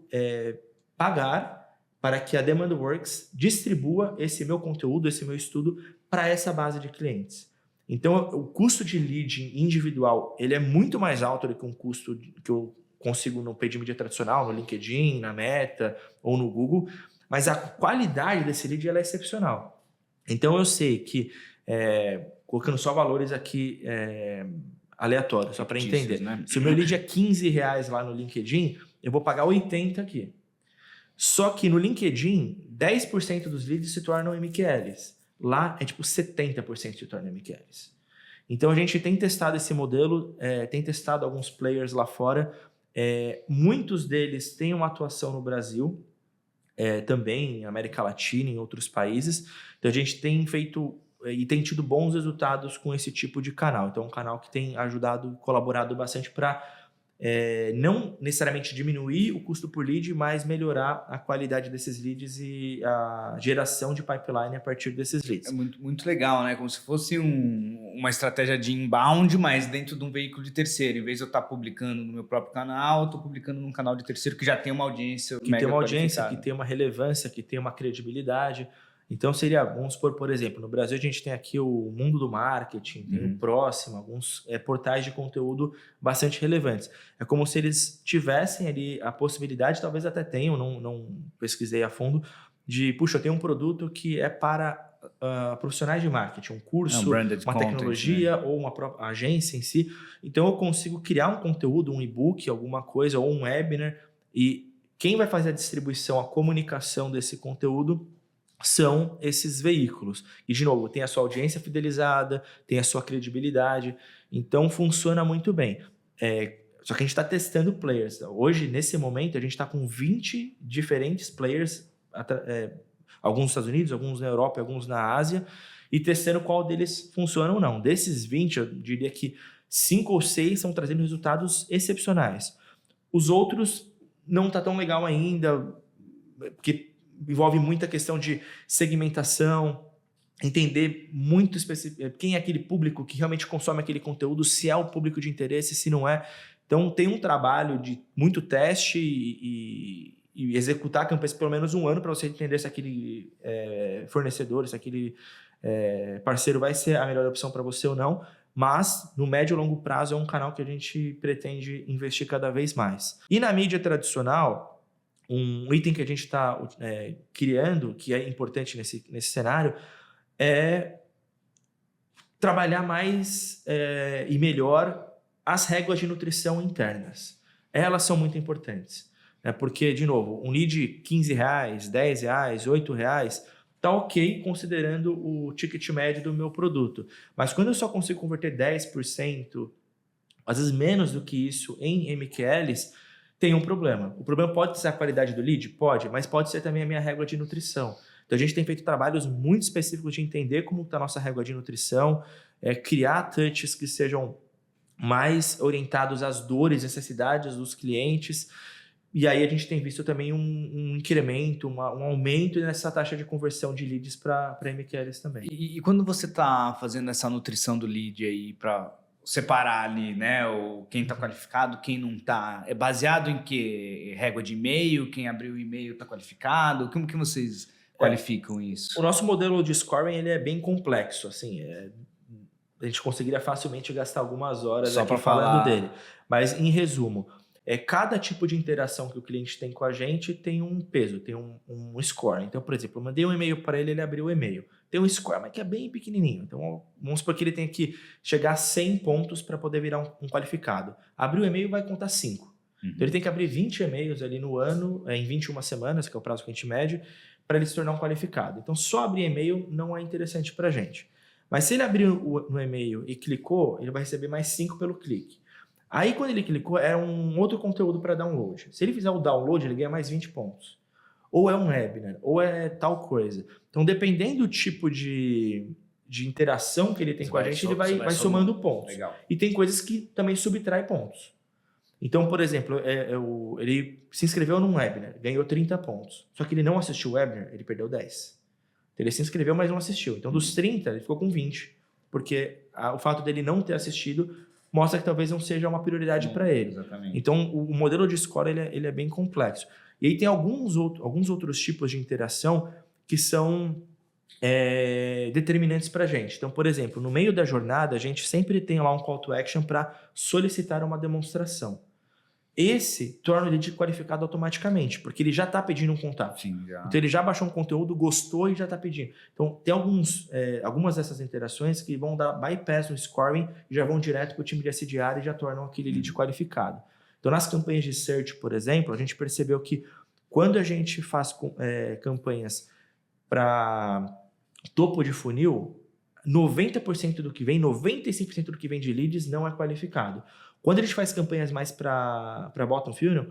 pagar para que a Demandworks distribua esse meu conteúdo, esse meu estudo, para essa base de clientes. Então, o custo de lead individual, ele é muito mais alto do que um custo que eu consigo no paid media tradicional, no LinkedIn, na Meta ou no Google, mas a qualidade desse lead ela é excepcional. Então, eu sei que... colocando só valores aqui aleatórios, só para entender. Né? Se o meu lead é R$15 lá no LinkedIn, eu vou pagar 80 aqui. Só que no LinkedIn, 10% dos leads se tornam MQLs. Lá é tipo 70% se tornam MQLs. Então a gente tem testado esse modelo, tem testado alguns players lá fora. Muitos deles têm uma atuação no Brasil, também em América Latina, em outros países. Então a gente tem feito... e tem tido bons resultados com esse tipo de canal. Então, é um canal que tem ajudado, colaborado bastante para não necessariamente diminuir o custo por lead, mas melhorar a qualidade desses leads e a geração de pipeline a partir desses leads. É muito, muito legal, né? Como se fosse uma estratégia de inbound, mas dentro de um veículo de terceiro. Em vez de eu estar publicando no meu próprio canal, eu estou publicando num canal de terceiro que já tem uma audiência que tem uma audiência, que tem uma relevância, que tem uma credibilidade. Então seria, vamos supor, por exemplo, no Brasil a gente tem aqui o Mundo do Marketing, tem o Próximo, alguns portais de conteúdo bastante relevantes. É como se eles tivessem ali a possibilidade, talvez até tenham, não pesquisei a fundo, de, puxa, eu tenho um produto que é para profissionais de marketing, um curso, uma tecnologia, né? Ou uma própria agência em si. Então eu consigo criar um conteúdo, um e-book, alguma coisa, ou um webinar, e quem vai fazer a distribuição, a comunicação desse conteúdo são esses veículos. E, de novo, tem a sua audiência fidelizada, tem a sua credibilidade, então funciona muito bem. Só que a gente está testando players. Hoje, nesse momento, a gente está com 20 diferentes players, alguns nos Estados Unidos, alguns na Europa, alguns na Ásia, e testando qual deles funciona ou não. Desses 20, eu diria que 5 ou 6 estão trazendo resultados excepcionais. Os outros não está tão legal ainda, porque envolve muita questão de segmentação, entender muito quem é aquele público que realmente consome aquele conteúdo, se é o público de interesse, se não é. Então, tem um trabalho de muito teste e executar campanhas pelo menos um ano para você entender se aquele fornecedor, se aquele parceiro vai ser a melhor opção para você ou não. Mas, no médio e longo prazo, é um canal que a gente pretende investir cada vez mais. E na mídia tradicional, um item que a gente está criando, que é importante nesse cenário, é trabalhar mais e melhor as regras de nutrição internas. Elas são muito importantes, né? Porque, de novo, um lead de R$15, R$10, R$8, tá ok considerando o ticket médio do meu produto. Mas quando eu só consigo converter 10%, às vezes menos do que isso, em MQLs, tem um problema. O problema pode ser a qualidade do lead? Pode, mas pode ser também a minha régua de nutrição. Então a gente tem feito trabalhos muito específicos de entender como está a nossa régua de nutrição, criar touches que sejam mais orientados às dores, necessidades dos clientes. E aí a gente tem visto também um incremento, um aumento nessa taxa de conversão de leads para MQLs também. E quando você está fazendo essa nutrição do lead aí para separar ali, né, quem está qualificado, quem não está, é baseado em que? Régua de e-mail, quem abriu o e-mail está qualificado? Como que vocês qualificam isso? O nosso modelo de scoring ele é bem complexo, assim, a gente conseguiria facilmente gastar algumas horas só aqui falando dele. Mas, em resumo, cada tipo de interação que o cliente tem com a gente tem um peso, tem um score. Então, por exemplo, eu mandei um e-mail para ele, ele abriu o e-mail. Tem um score, mas que é bem pequenininho. Então, vamos supor que ele tem que chegar a 100 pontos para poder virar um qualificado. Abrir o e-mail vai contar 5. Então, ele tem que abrir 20 e-mails ali no ano, em 21 semanas, que é o prazo que a gente mede, para ele se tornar um qualificado. Então, só abrir e-mail não é interessante para a gente. Mas se ele abrir no e-mail e clicou, ele vai receber mais 5 pelo clique. Aí, quando ele clicou, é um outro conteúdo para download. Se ele fizer o download, ele ganha mais 20 pontos. Ou é um webinar, ou é tal coisa. Então, dependendo do tipo de interação que ele tem com a gente, ele vai somando pontos. Legal. E tem coisas que também subtrai pontos. Então, por exemplo, ele se inscreveu num webinar, ganhou 30 pontos. Só que ele não assistiu o webinar, ele perdeu 10. Então, ele se inscreveu, mas não assistiu. Então, dos 30, ele ficou com 20. Porque o fato dele não ter assistido mostra que talvez não seja uma prioridade para ele. Exatamente. Então, o modelo de score ele é bem complexo. E aí tem alguns outros tipos de interação que são determinantes para a gente. Então, por exemplo, no meio da jornada, a gente sempre tem lá um call to action para solicitar uma demonstração. Esse torna o lead qualificado automaticamente, porque ele já está pedindo um contato. Sim, já. Então, ele já baixou um conteúdo, gostou e já está pedindo. Então, tem algumas dessas interações que vão dar bypass no scoring e já vão direto para o time de SDR e já tornam aquele lead qualificado. Então, nas campanhas de search, por exemplo, a gente percebeu que quando a gente faz campanhas para topo de funil, 90% do que vem, 95% do que vem de leads não é qualificado. Quando a gente faz campanhas mais para bottom funnel,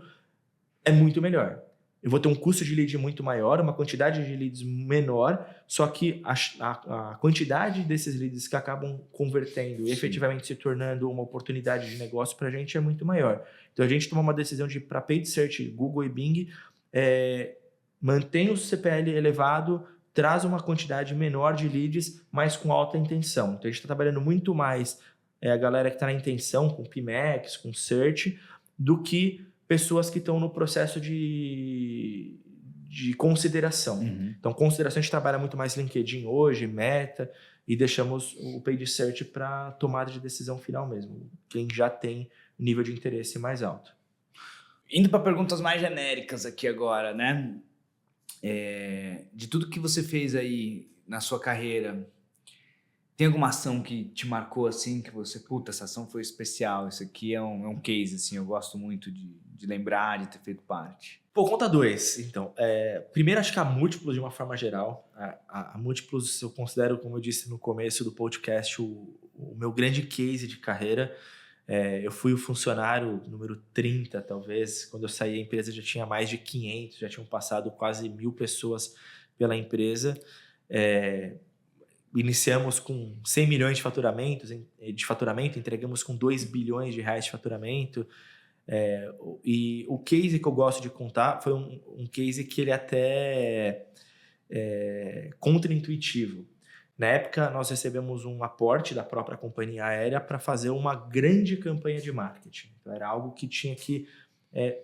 é muito melhor. Eu vou ter um custo de lead muito maior, uma quantidade de leads menor, só que a quantidade desses leads que acabam convertendo e efetivamente se tornando uma oportunidade de negócio para a gente é muito maior. Então a gente toma uma decisão de, para paid search, Google e Bing, mantém o CPL elevado, traz uma quantidade menor de leads, mas com alta intenção. Então a gente está trabalhando muito mais a galera que está na intenção, com PMAX, com Search, do que pessoas que estão no processo de de consideração. Então, consideração, a gente trabalha muito mais LinkedIn hoje, Meta, e deixamos o paid search para tomada de decisão final mesmo, quem já tem nível de interesse mais alto. Indo para perguntas mais genéricas aqui agora, né? De tudo que você fez aí na sua carreira, tem alguma ação que te marcou assim, que você, puta, essa ação foi especial, isso aqui é um case, assim, eu gosto muito de lembrar, de ter feito parte? Pô, conta dois, então. Primeiro, acho que a Múltiplos, de uma forma geral. A Múltiplos, eu considero, como eu disse no começo do podcast, o meu grande case de carreira. Eu fui o funcionário número 30, talvez. Quando eu saí, a empresa já tinha mais de 500, já tinham passado quase 1.000 pessoas pela empresa. Iniciamos com 100 milhões de faturamento, entregamos com 2 bilhões de reais de faturamento. E o case que eu gosto de contar foi um case que ele até contra-intuitivo. Na época, nós recebemos um aporte da própria companhia aérea para fazer uma grande campanha de marketing. Então, era algo que tinha que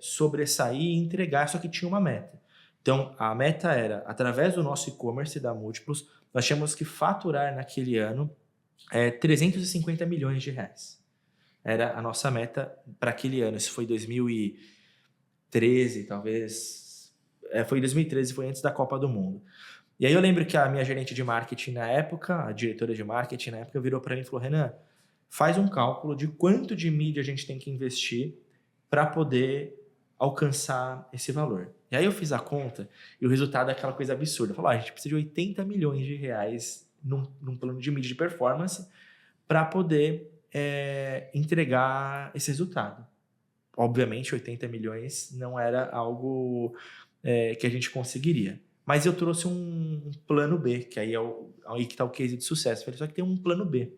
sobressair e entregar, só que tinha uma meta. Então, a meta era, através do nosso e-commerce da Múltiplos, nós tínhamos que faturar naquele ano 350 milhões de reais. Era a nossa meta para aquele ano. Isso foi 2013, talvez. Foi 2013, foi antes da Copa do Mundo. E aí eu lembro que a minha gerente de marketing na época, a diretora de marketing na época, virou para mim e falou: Renan, faz um cálculo de quanto de mídia a gente tem que investir para poder alcançar esse valor. E aí eu fiz a conta e o resultado é aquela coisa absurda. Eu falei: a gente precisa de 80 milhões de reais num plano de mídia de performance para poder entregar esse resultado. Obviamente, 80 milhões não era algo que a gente conseguiria. Mas eu trouxe um plano B, que aí que está o case de sucesso. Eu falei, só que tem um plano B.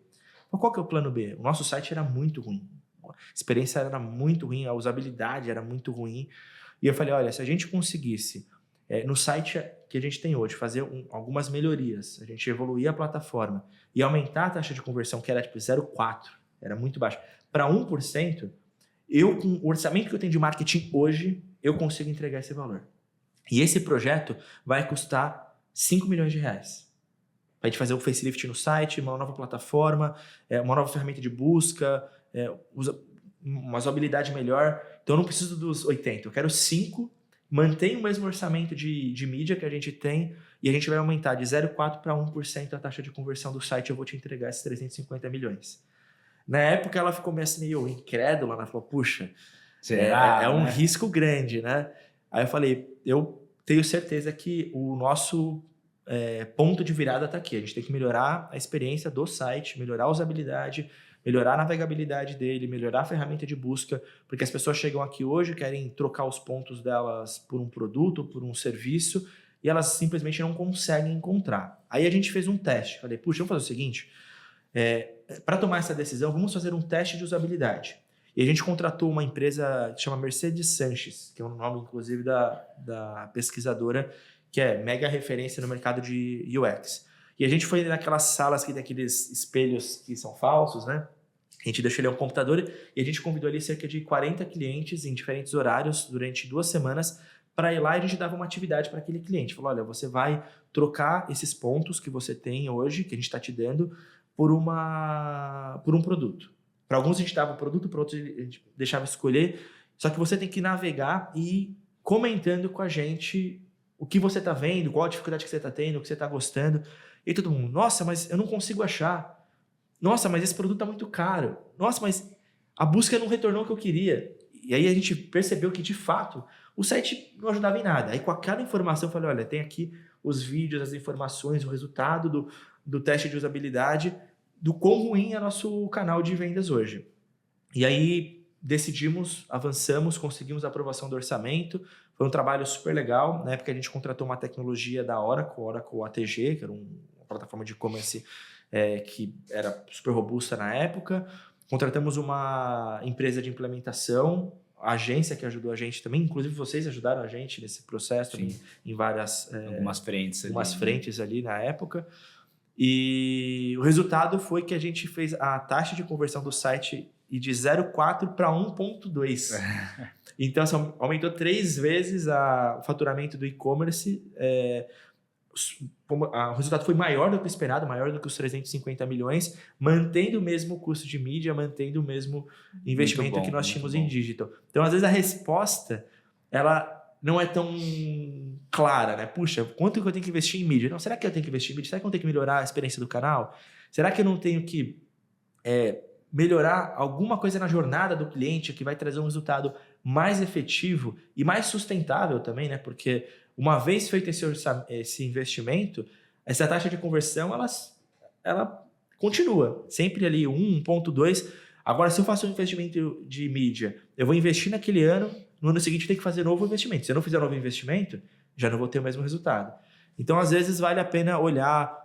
Mas qual que é o plano B? O nosso site era muito ruim. A experiência era muito ruim, a usabilidade era muito ruim. E eu falei, olha, se a gente conseguisse, no site que a gente tem hoje, fazer algumas melhorias, a gente evoluir a plataforma e aumentar a taxa de conversão, que era tipo 0,4%, era muito baixo, para 1%, com o orçamento que eu tenho de marketing hoje, eu consigo entregar esse valor. E esse projeto vai custar 5 milhões de reais. Para a gente fazer o facelift no site, uma nova plataforma, uma nova ferramenta de busca, uma usabilidade melhor. Então eu não preciso dos 80, eu quero 5, mantém o mesmo orçamento de mídia que a gente tem e a gente vai aumentar de 0,4% para 1% a taxa de conversão do site, eu vou te entregar esses 350 milhões. Na época ela ficou meio incrédula, ela falou, puxa, será, um risco grande, né? Aí eu falei, eu tenho certeza que o nosso ponto de virada está aqui. A gente tem que melhorar a experiência do site, melhorar a usabilidade, melhorar a navegabilidade dele, melhorar a ferramenta de busca, porque as pessoas chegam aqui hoje, querem trocar os pontos delas por um produto, por um serviço, e elas simplesmente não conseguem encontrar. Aí a gente fez um teste. Falei, puxa, vamos fazer o seguinte, para tomar essa decisão, vamos fazer um teste de usabilidade. E a gente contratou uma empresa que chama Mercedes Sanches, que é o nome, inclusive, da pesquisadora, que é mega referência no mercado de UX. E a gente foi naquelas salas que tem aqueles espelhos que são falsos, né? A gente deixou ali um computador e a gente convidou ali cerca de 40 clientes em diferentes horários durante 2 semanas para ir lá e a gente dava uma atividade para aquele cliente. Falou, olha, você vai trocar esses pontos que você tem hoje, que a gente está te dando, por um produto. Para alguns a gente dava o produto, para outros a gente deixava escolher. Só que você tem que navegar e ir comentando com a gente o que você está vendo, qual a dificuldade que você está tendo, o que você está gostando. E todo mundo, nossa, mas eu não consigo achar. Nossa, mas esse produto está muito caro. Nossa, mas a busca não retornou o que eu queria. E aí a gente percebeu que, de fato, o site não ajudava em nada. Aí com aquela informação eu falei, olha, tem aqui os vídeos, as informações, o resultado do teste de usabilidade, do quão ruim é nosso canal de vendas hoje. E aí decidimos, avançamos, conseguimos a aprovação do orçamento, foi um trabalho super legal. Na época a gente contratou uma tecnologia da Oracle ATG, que era uma plataforma de e-commerce que era super robusta na época. Contratamos uma empresa de implementação, a agência que ajudou a gente também, inclusive vocês ajudaram a gente nesse processo também, em várias frentes ali na época. E o resultado foi que a gente fez a taxa de conversão do site e de 0,4 para 1,2. Então, assim, aumentou 3 vezes o faturamento do e-commerce. O resultado foi maior do que o esperado, maior do que os 350 milhões, mantendo o mesmo custo de mídia, mantendo o mesmo investimento que nós tínhamos em digital. Então, às vezes, a resposta, ela não é tão clara, né? Puxa, quanto que eu tenho que investir em mídia? Não, será que eu tenho que investir em mídia? Será que eu tenho que melhorar a experiência do canal? Será que eu não tenho que melhorar alguma coisa na jornada do cliente que vai trazer um resultado mais efetivo e mais sustentável também, né? Porque uma vez feito esse investimento, essa taxa de conversão, ela continua. Sempre ali 1,2. Agora, se eu faço um investimento de mídia, eu vou investir naquele ano, no ano seguinte eu tenho que fazer novo investimento. Se eu não fizer novo investimento, já não vou ter o mesmo resultado. Então, às vezes, vale a pena olhar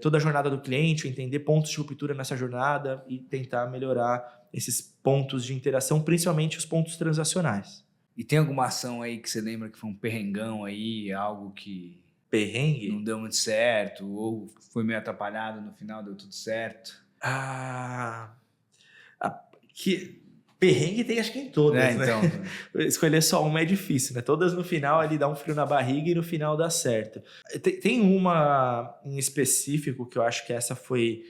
toda a jornada do cliente, entender pontos de ruptura nessa jornada e tentar melhorar esses pontos de interação, principalmente os pontos transacionais. E tem alguma ação aí que você lembra que foi um perrengão aí, algo que perrengue não deu muito certo, ou foi meio atrapalhado, no final deu tudo certo? Perrengue tem acho que em todas, né? Então, escolher só uma é difícil, né? Todas no final ali dá um frio na barriga e no final dá certo. Tem uma em específico que eu acho que essa foi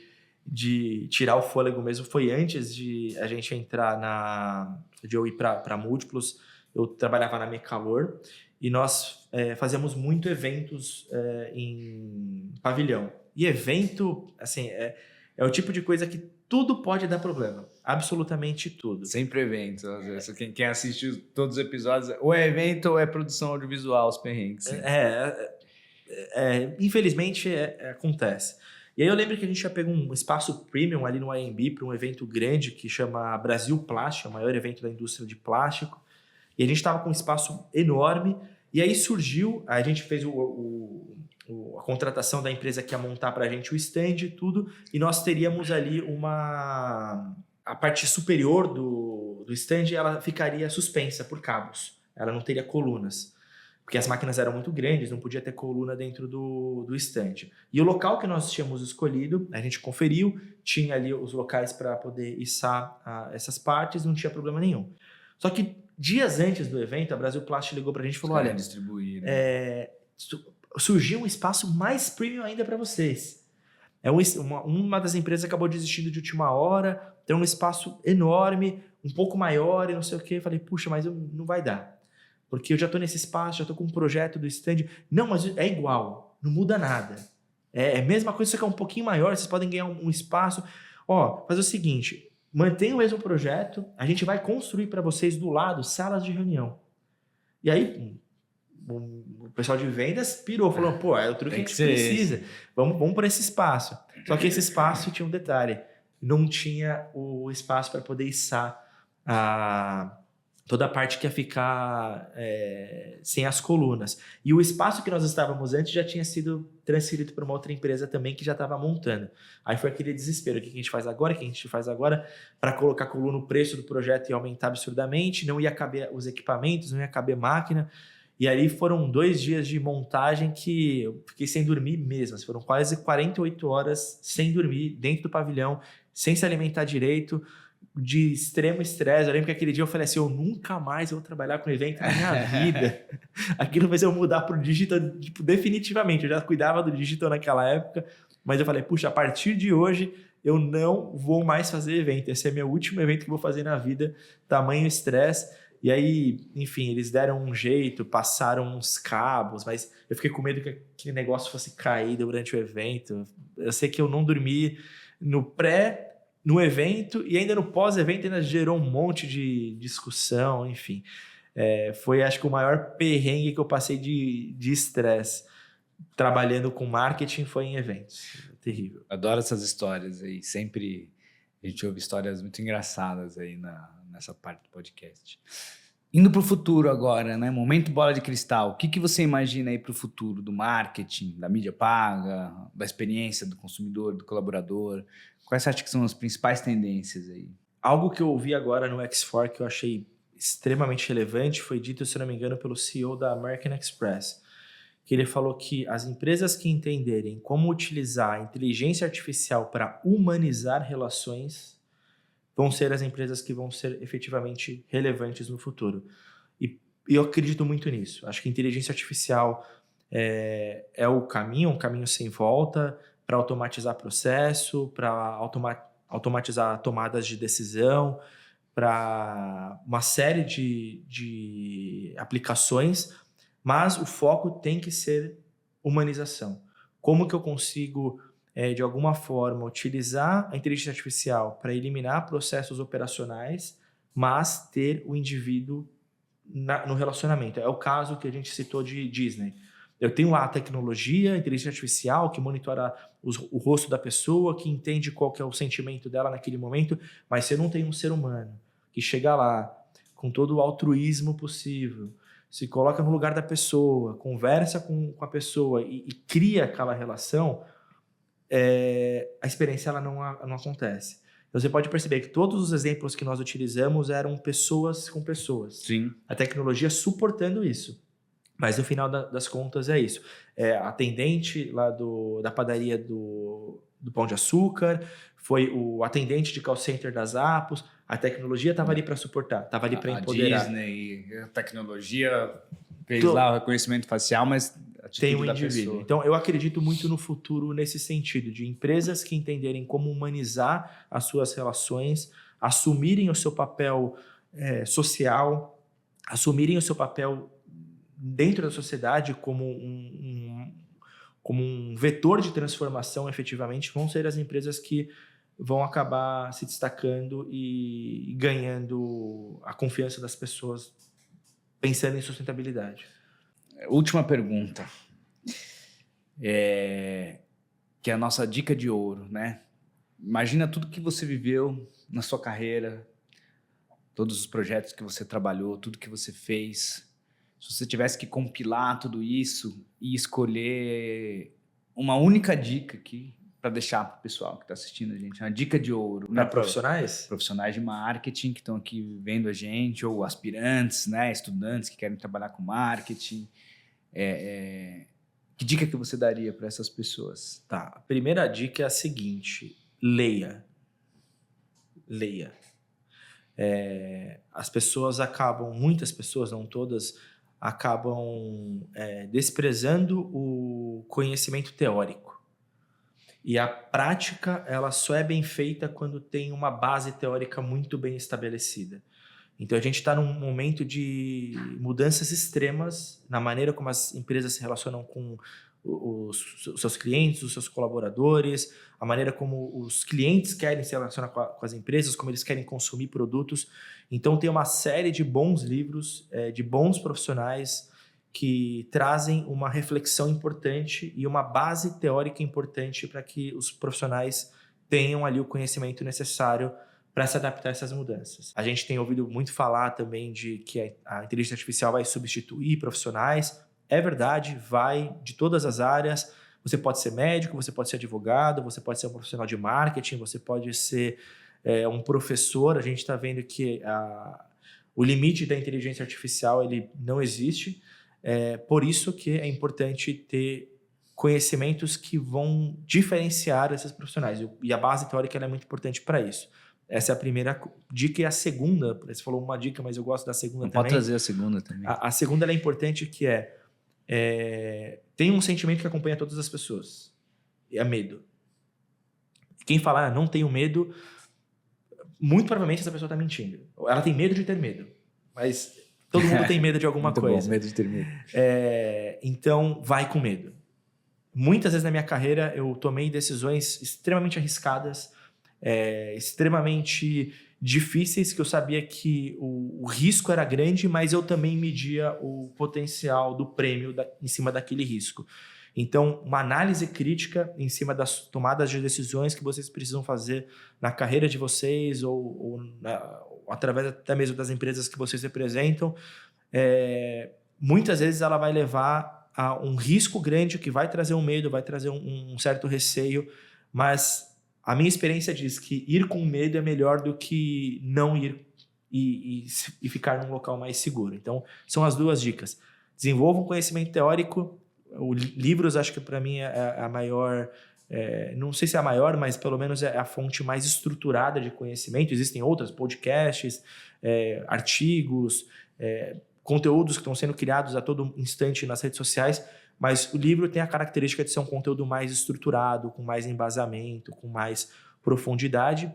de tirar o fôlego mesmo, foi antes de a gente entrar de eu ir para Múltiplos. Eu trabalhava na Mecalor e nós fazíamos muito eventos em pavilhão. E evento, assim, é o tipo de coisa que tudo pode dar problema. Absolutamente tudo. Sempre evento. Quem assistiu todos os episódios, ou é evento ou é produção audiovisual, os perrengues. Infelizmente, acontece. E aí eu lembro que a gente já pegou um espaço premium ali no AMB para um evento grande que chama Brasil Plástico, o maior evento da indústria de plástico. E a gente estava com um espaço enorme. E aí surgiu, a gente fez a contratação da empresa que ia montar para a gente o stand e tudo. E nós teríamos ali a parte superior do stand, ela ficaria suspensa por cabos. Ela não teria colunas. Porque as máquinas eram muito grandes, não podia ter coluna dentro do stand. E o local que nós tínhamos escolhido, a gente conferiu, tinha ali os locais para poder içar essas partes, não tinha problema nenhum. Só que dias antes do evento, a Brasil Plástico ligou para a gente e falou, olha, distribuir, surgiu um espaço mais premium ainda para vocês. Uma das empresas acabou desistindo de última hora, tem um espaço enorme, um pouco maior e não sei o quê. Eu falei, puxa, mas não vai dar. Porque eu já estou nesse espaço, já estou com um projeto do stand. Não, mas é igual, não muda nada. É a mesma coisa, só que é um pouquinho maior, vocês podem ganhar um espaço. Faz o seguinte, mantém o mesmo projeto, a gente vai construir para vocês do lado salas de reunião. E aí, o pessoal de vendas pirou, falou, pô, é o truque que a gente precisa. Vamos por esse espaço. Só que esse espaço tinha um detalhe, não tinha o espaço para poder içar toda a parte que ia ficar sem as colunas. E o espaço que nós estávamos antes já tinha sido transferido para uma outra empresa também que já estava montando. Aí foi aquele desespero. O que a gente faz agora? Para colocar coluna, o preço do projeto ia aumentar absurdamente, não ia caber os equipamentos, não ia caber máquina. E aí foram 2 dias de montagem que eu fiquei sem dormir mesmo. Foram quase 48 horas sem dormir, dentro do pavilhão, sem se alimentar direito, de extremo estresse. Eu lembro que aquele dia eu falei assim, eu nunca mais vou trabalhar com evento na minha vida. Aquilo fez eu mudar para o digital, definitivamente. Eu já cuidava do digital naquela época, mas eu falei, puxa, a partir de hoje eu não vou mais fazer evento. Esse é meu último evento que eu vou fazer na vida, tamanho estresse. E aí, enfim, eles deram um jeito, passaram uns cabos, mas eu fiquei com medo que aquele negócio fosse cair durante o evento. Eu sei que eu não dormi no evento e ainda no pós-evento ainda gerou um monte de discussão, enfim. Foi, acho que, o maior perrengue que eu passei de estresse trabalhando com marketing foi em eventos. Terrível. Adoro essas histórias aí. Sempre a gente ouve histórias muito engraçadas aí nessa parte do podcast. Indo para o futuro agora, né? Momento bola de cristal. O que você imagina aí para o futuro do marketing, da mídia paga, da experiência do consumidor, do colaborador? Quais você acha que são as principais tendências aí? Algo que eu ouvi agora no X4 que eu achei extremamente relevante foi dito, se não me engano, pelo CEO da American Express, que ele falou que as empresas que entenderem como utilizar a inteligência artificial para humanizar relações vão ser as empresas que vão ser efetivamente relevantes no futuro. E eu acredito muito nisso. Acho que inteligência artificial é o caminho, um caminho sem volta para automatizar processo, para automatizar tomadas de decisão, para uma série de aplicações, mas o foco tem que ser humanização. Como que eu consigo, de alguma forma, utilizar a inteligência artificial para eliminar processos operacionais, mas ter o indivíduo no relacionamento? É o caso que a gente citou de Disney. Eu tenho lá a tecnologia, a inteligência artificial, que monitora o rosto da pessoa, que entende qual que é o sentimento dela naquele momento, mas você não tem um ser humano que chega lá com todo o altruísmo possível, se coloca no lugar da pessoa, conversa com a pessoa e cria aquela relação, a experiência ela não acontece. Então você pode perceber que todos os exemplos que nós utilizamos eram pessoas com pessoas. Sim. A tecnologia suportando isso. Mas no final das contas é isso. A atendente lá da padaria do Pão de Açúcar, foi o atendente de call center das Apos, a tecnologia estava ali para suportar, estava ali para empoderar. A Disney, a tecnologia fez lá o reconhecimento facial, mas tem um indivíduo. Então eu acredito muito no futuro nesse sentido, de empresas que entenderem como humanizar as suas relações, assumirem o seu papel social, assumirem o seu papel dentro da sociedade como um vetor de transformação, efetivamente, vão ser as empresas que vão acabar se destacando e ganhando a confiança das pessoas pensando em sustentabilidade. Última pergunta. Que é a nossa dica de ouro, né? Imagina tudo que você viveu na sua carreira, todos os projetos que você trabalhou, tudo que você fez. Se você tivesse que compilar tudo isso e escolher uma única dica aqui para deixar para o pessoal que está assistindo a gente, uma dica de ouro. Para profissionais? Profissionais de marketing que estão aqui vendo a gente, ou aspirantes, né, estudantes que querem trabalhar com marketing. Que dica que você daria para essas pessoas? Tá, a primeira dica é a seguinte: leia. Leia. As pessoas muitas pessoas, não todas, acabam desprezando o conhecimento teórico. E a prática, ela só é bem feita quando tem uma base teórica muito bem estabelecida. Então, a gente está num momento de mudanças extremas na maneira como as empresas se relacionam com os seus clientes, os seus colaboradores, a maneira como os clientes querem se relacionar com as empresas, como eles querem consumir produtos. Então, tem uma série de bons livros, de bons profissionais que trazem uma reflexão importante e uma base teórica importante para que os profissionais tenham ali o conhecimento necessário para se adaptar a essas mudanças. A gente tem ouvido muito falar também de que a inteligência artificial vai substituir profissionais. É verdade, vai de todas as áreas. Você pode ser médico, você pode ser advogado, você pode ser um profissional de marketing, você pode ser um professor. A gente está vendo que o limite da inteligência artificial ele não existe. Por isso que é importante ter conhecimentos que vão diferenciar esses profissionais. E a base teórica ela é muito importante para isso. Essa é a primeira dica. E a segunda, você falou uma dica, mas eu gosto da segunda também. Pode trazer a segunda também. A segunda ela é importante, que tem um sentimento que acompanha todas as pessoas. É medo. Quem falar não tenho medo, muito provavelmente essa pessoa está mentindo. Ela tem medo de ter medo, mas todo mundo tem medo de alguma muito coisa. Bom, medo de ter medo. Então, vai com medo. Muitas vezes na minha carreira eu tomei decisões extremamente arriscadas, extremamente difíceis, que eu sabia que o risco era grande, mas eu também media o potencial do prêmio em cima daquele risco. Então, uma análise crítica em cima das tomadas de decisões que vocês precisam fazer na carreira de vocês ou através até mesmo das empresas que vocês representam, muitas vezes ela vai levar a um risco grande que vai trazer um medo, vai trazer um certo receio, mas a minha experiência diz que ir com medo é melhor do que não ir e ficar num local mais seguro. Então, são as duas dicas. Desenvolva um conhecimento teórico. Livros, acho que para mim é a maior não sei se é a maior, mas pelo menos é a fonte mais estruturada de conhecimento. Existem outras, podcasts, artigos, conteúdos que estão sendo criados a todo instante nas redes sociais, mas o livro tem a característica de ser um conteúdo mais estruturado, com mais embasamento, com mais profundidade,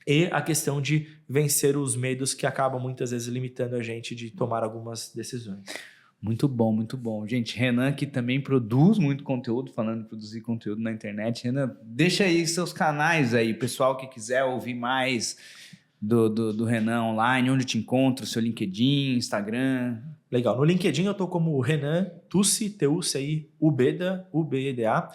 e a questão de vencer os medos que acabam muitas vezes limitando a gente de tomar algumas decisões. Muito bom, muito bom. Gente, Renan que também produz muito conteúdo, falando de produzir conteúdo na internet. Renan, deixa aí seus canais aí, pessoal que quiser ouvir mais do Renan online, onde te encontra, seu LinkedIn, Instagram. Legal. No LinkedIn eu tô como Renan Tussi, T-U-C-I, Ubeda, U-B-E-D-A.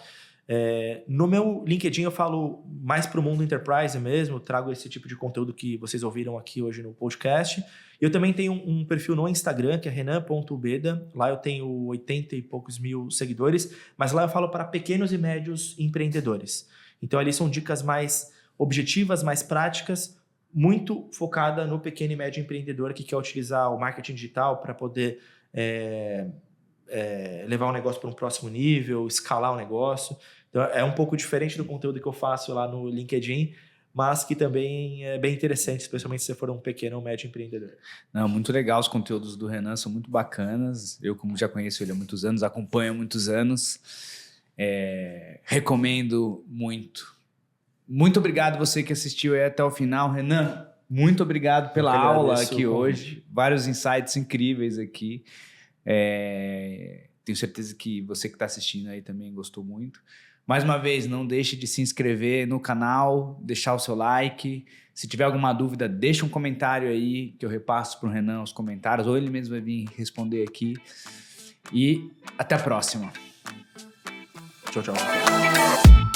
No meu LinkedIn eu falo mais para o mundo enterprise mesmo, trago esse tipo de conteúdo que vocês ouviram aqui hoje no podcast. Eu também tenho um perfil no Instagram, que é renan.ubeda. Lá eu tenho 80 e poucos mil seguidores, mas lá eu falo para pequenos e médios empreendedores. Então ali são dicas mais objetivas, mais práticas, muito focada no pequeno e médio empreendedor que quer utilizar o marketing digital para poder levar o negócio para um próximo nível, escalar o negócio. Então, é um pouco diferente do conteúdo que eu faço lá no LinkedIn, mas que também é bem interessante, especialmente se você for um pequeno ou médio empreendedor. Não, muito legal, os conteúdos do Renan são muito bacanas. Eu, como já conheço ele há muitos anos, acompanho há muitos anos. Recomendo muito. Muito obrigado você que assistiu aí até o final. Renan, muito obrigado pela aula aqui hoje. Vários insights incríveis aqui. Tenho certeza que você que está assistindo aí também gostou muito. Mais uma vez, não deixe de se inscrever no canal, deixar o seu like. Se tiver alguma dúvida, deixa um comentário aí que eu repasso para o Renan os comentários, ou ele mesmo vai vir responder aqui. E até a próxima. Tchau, tchau.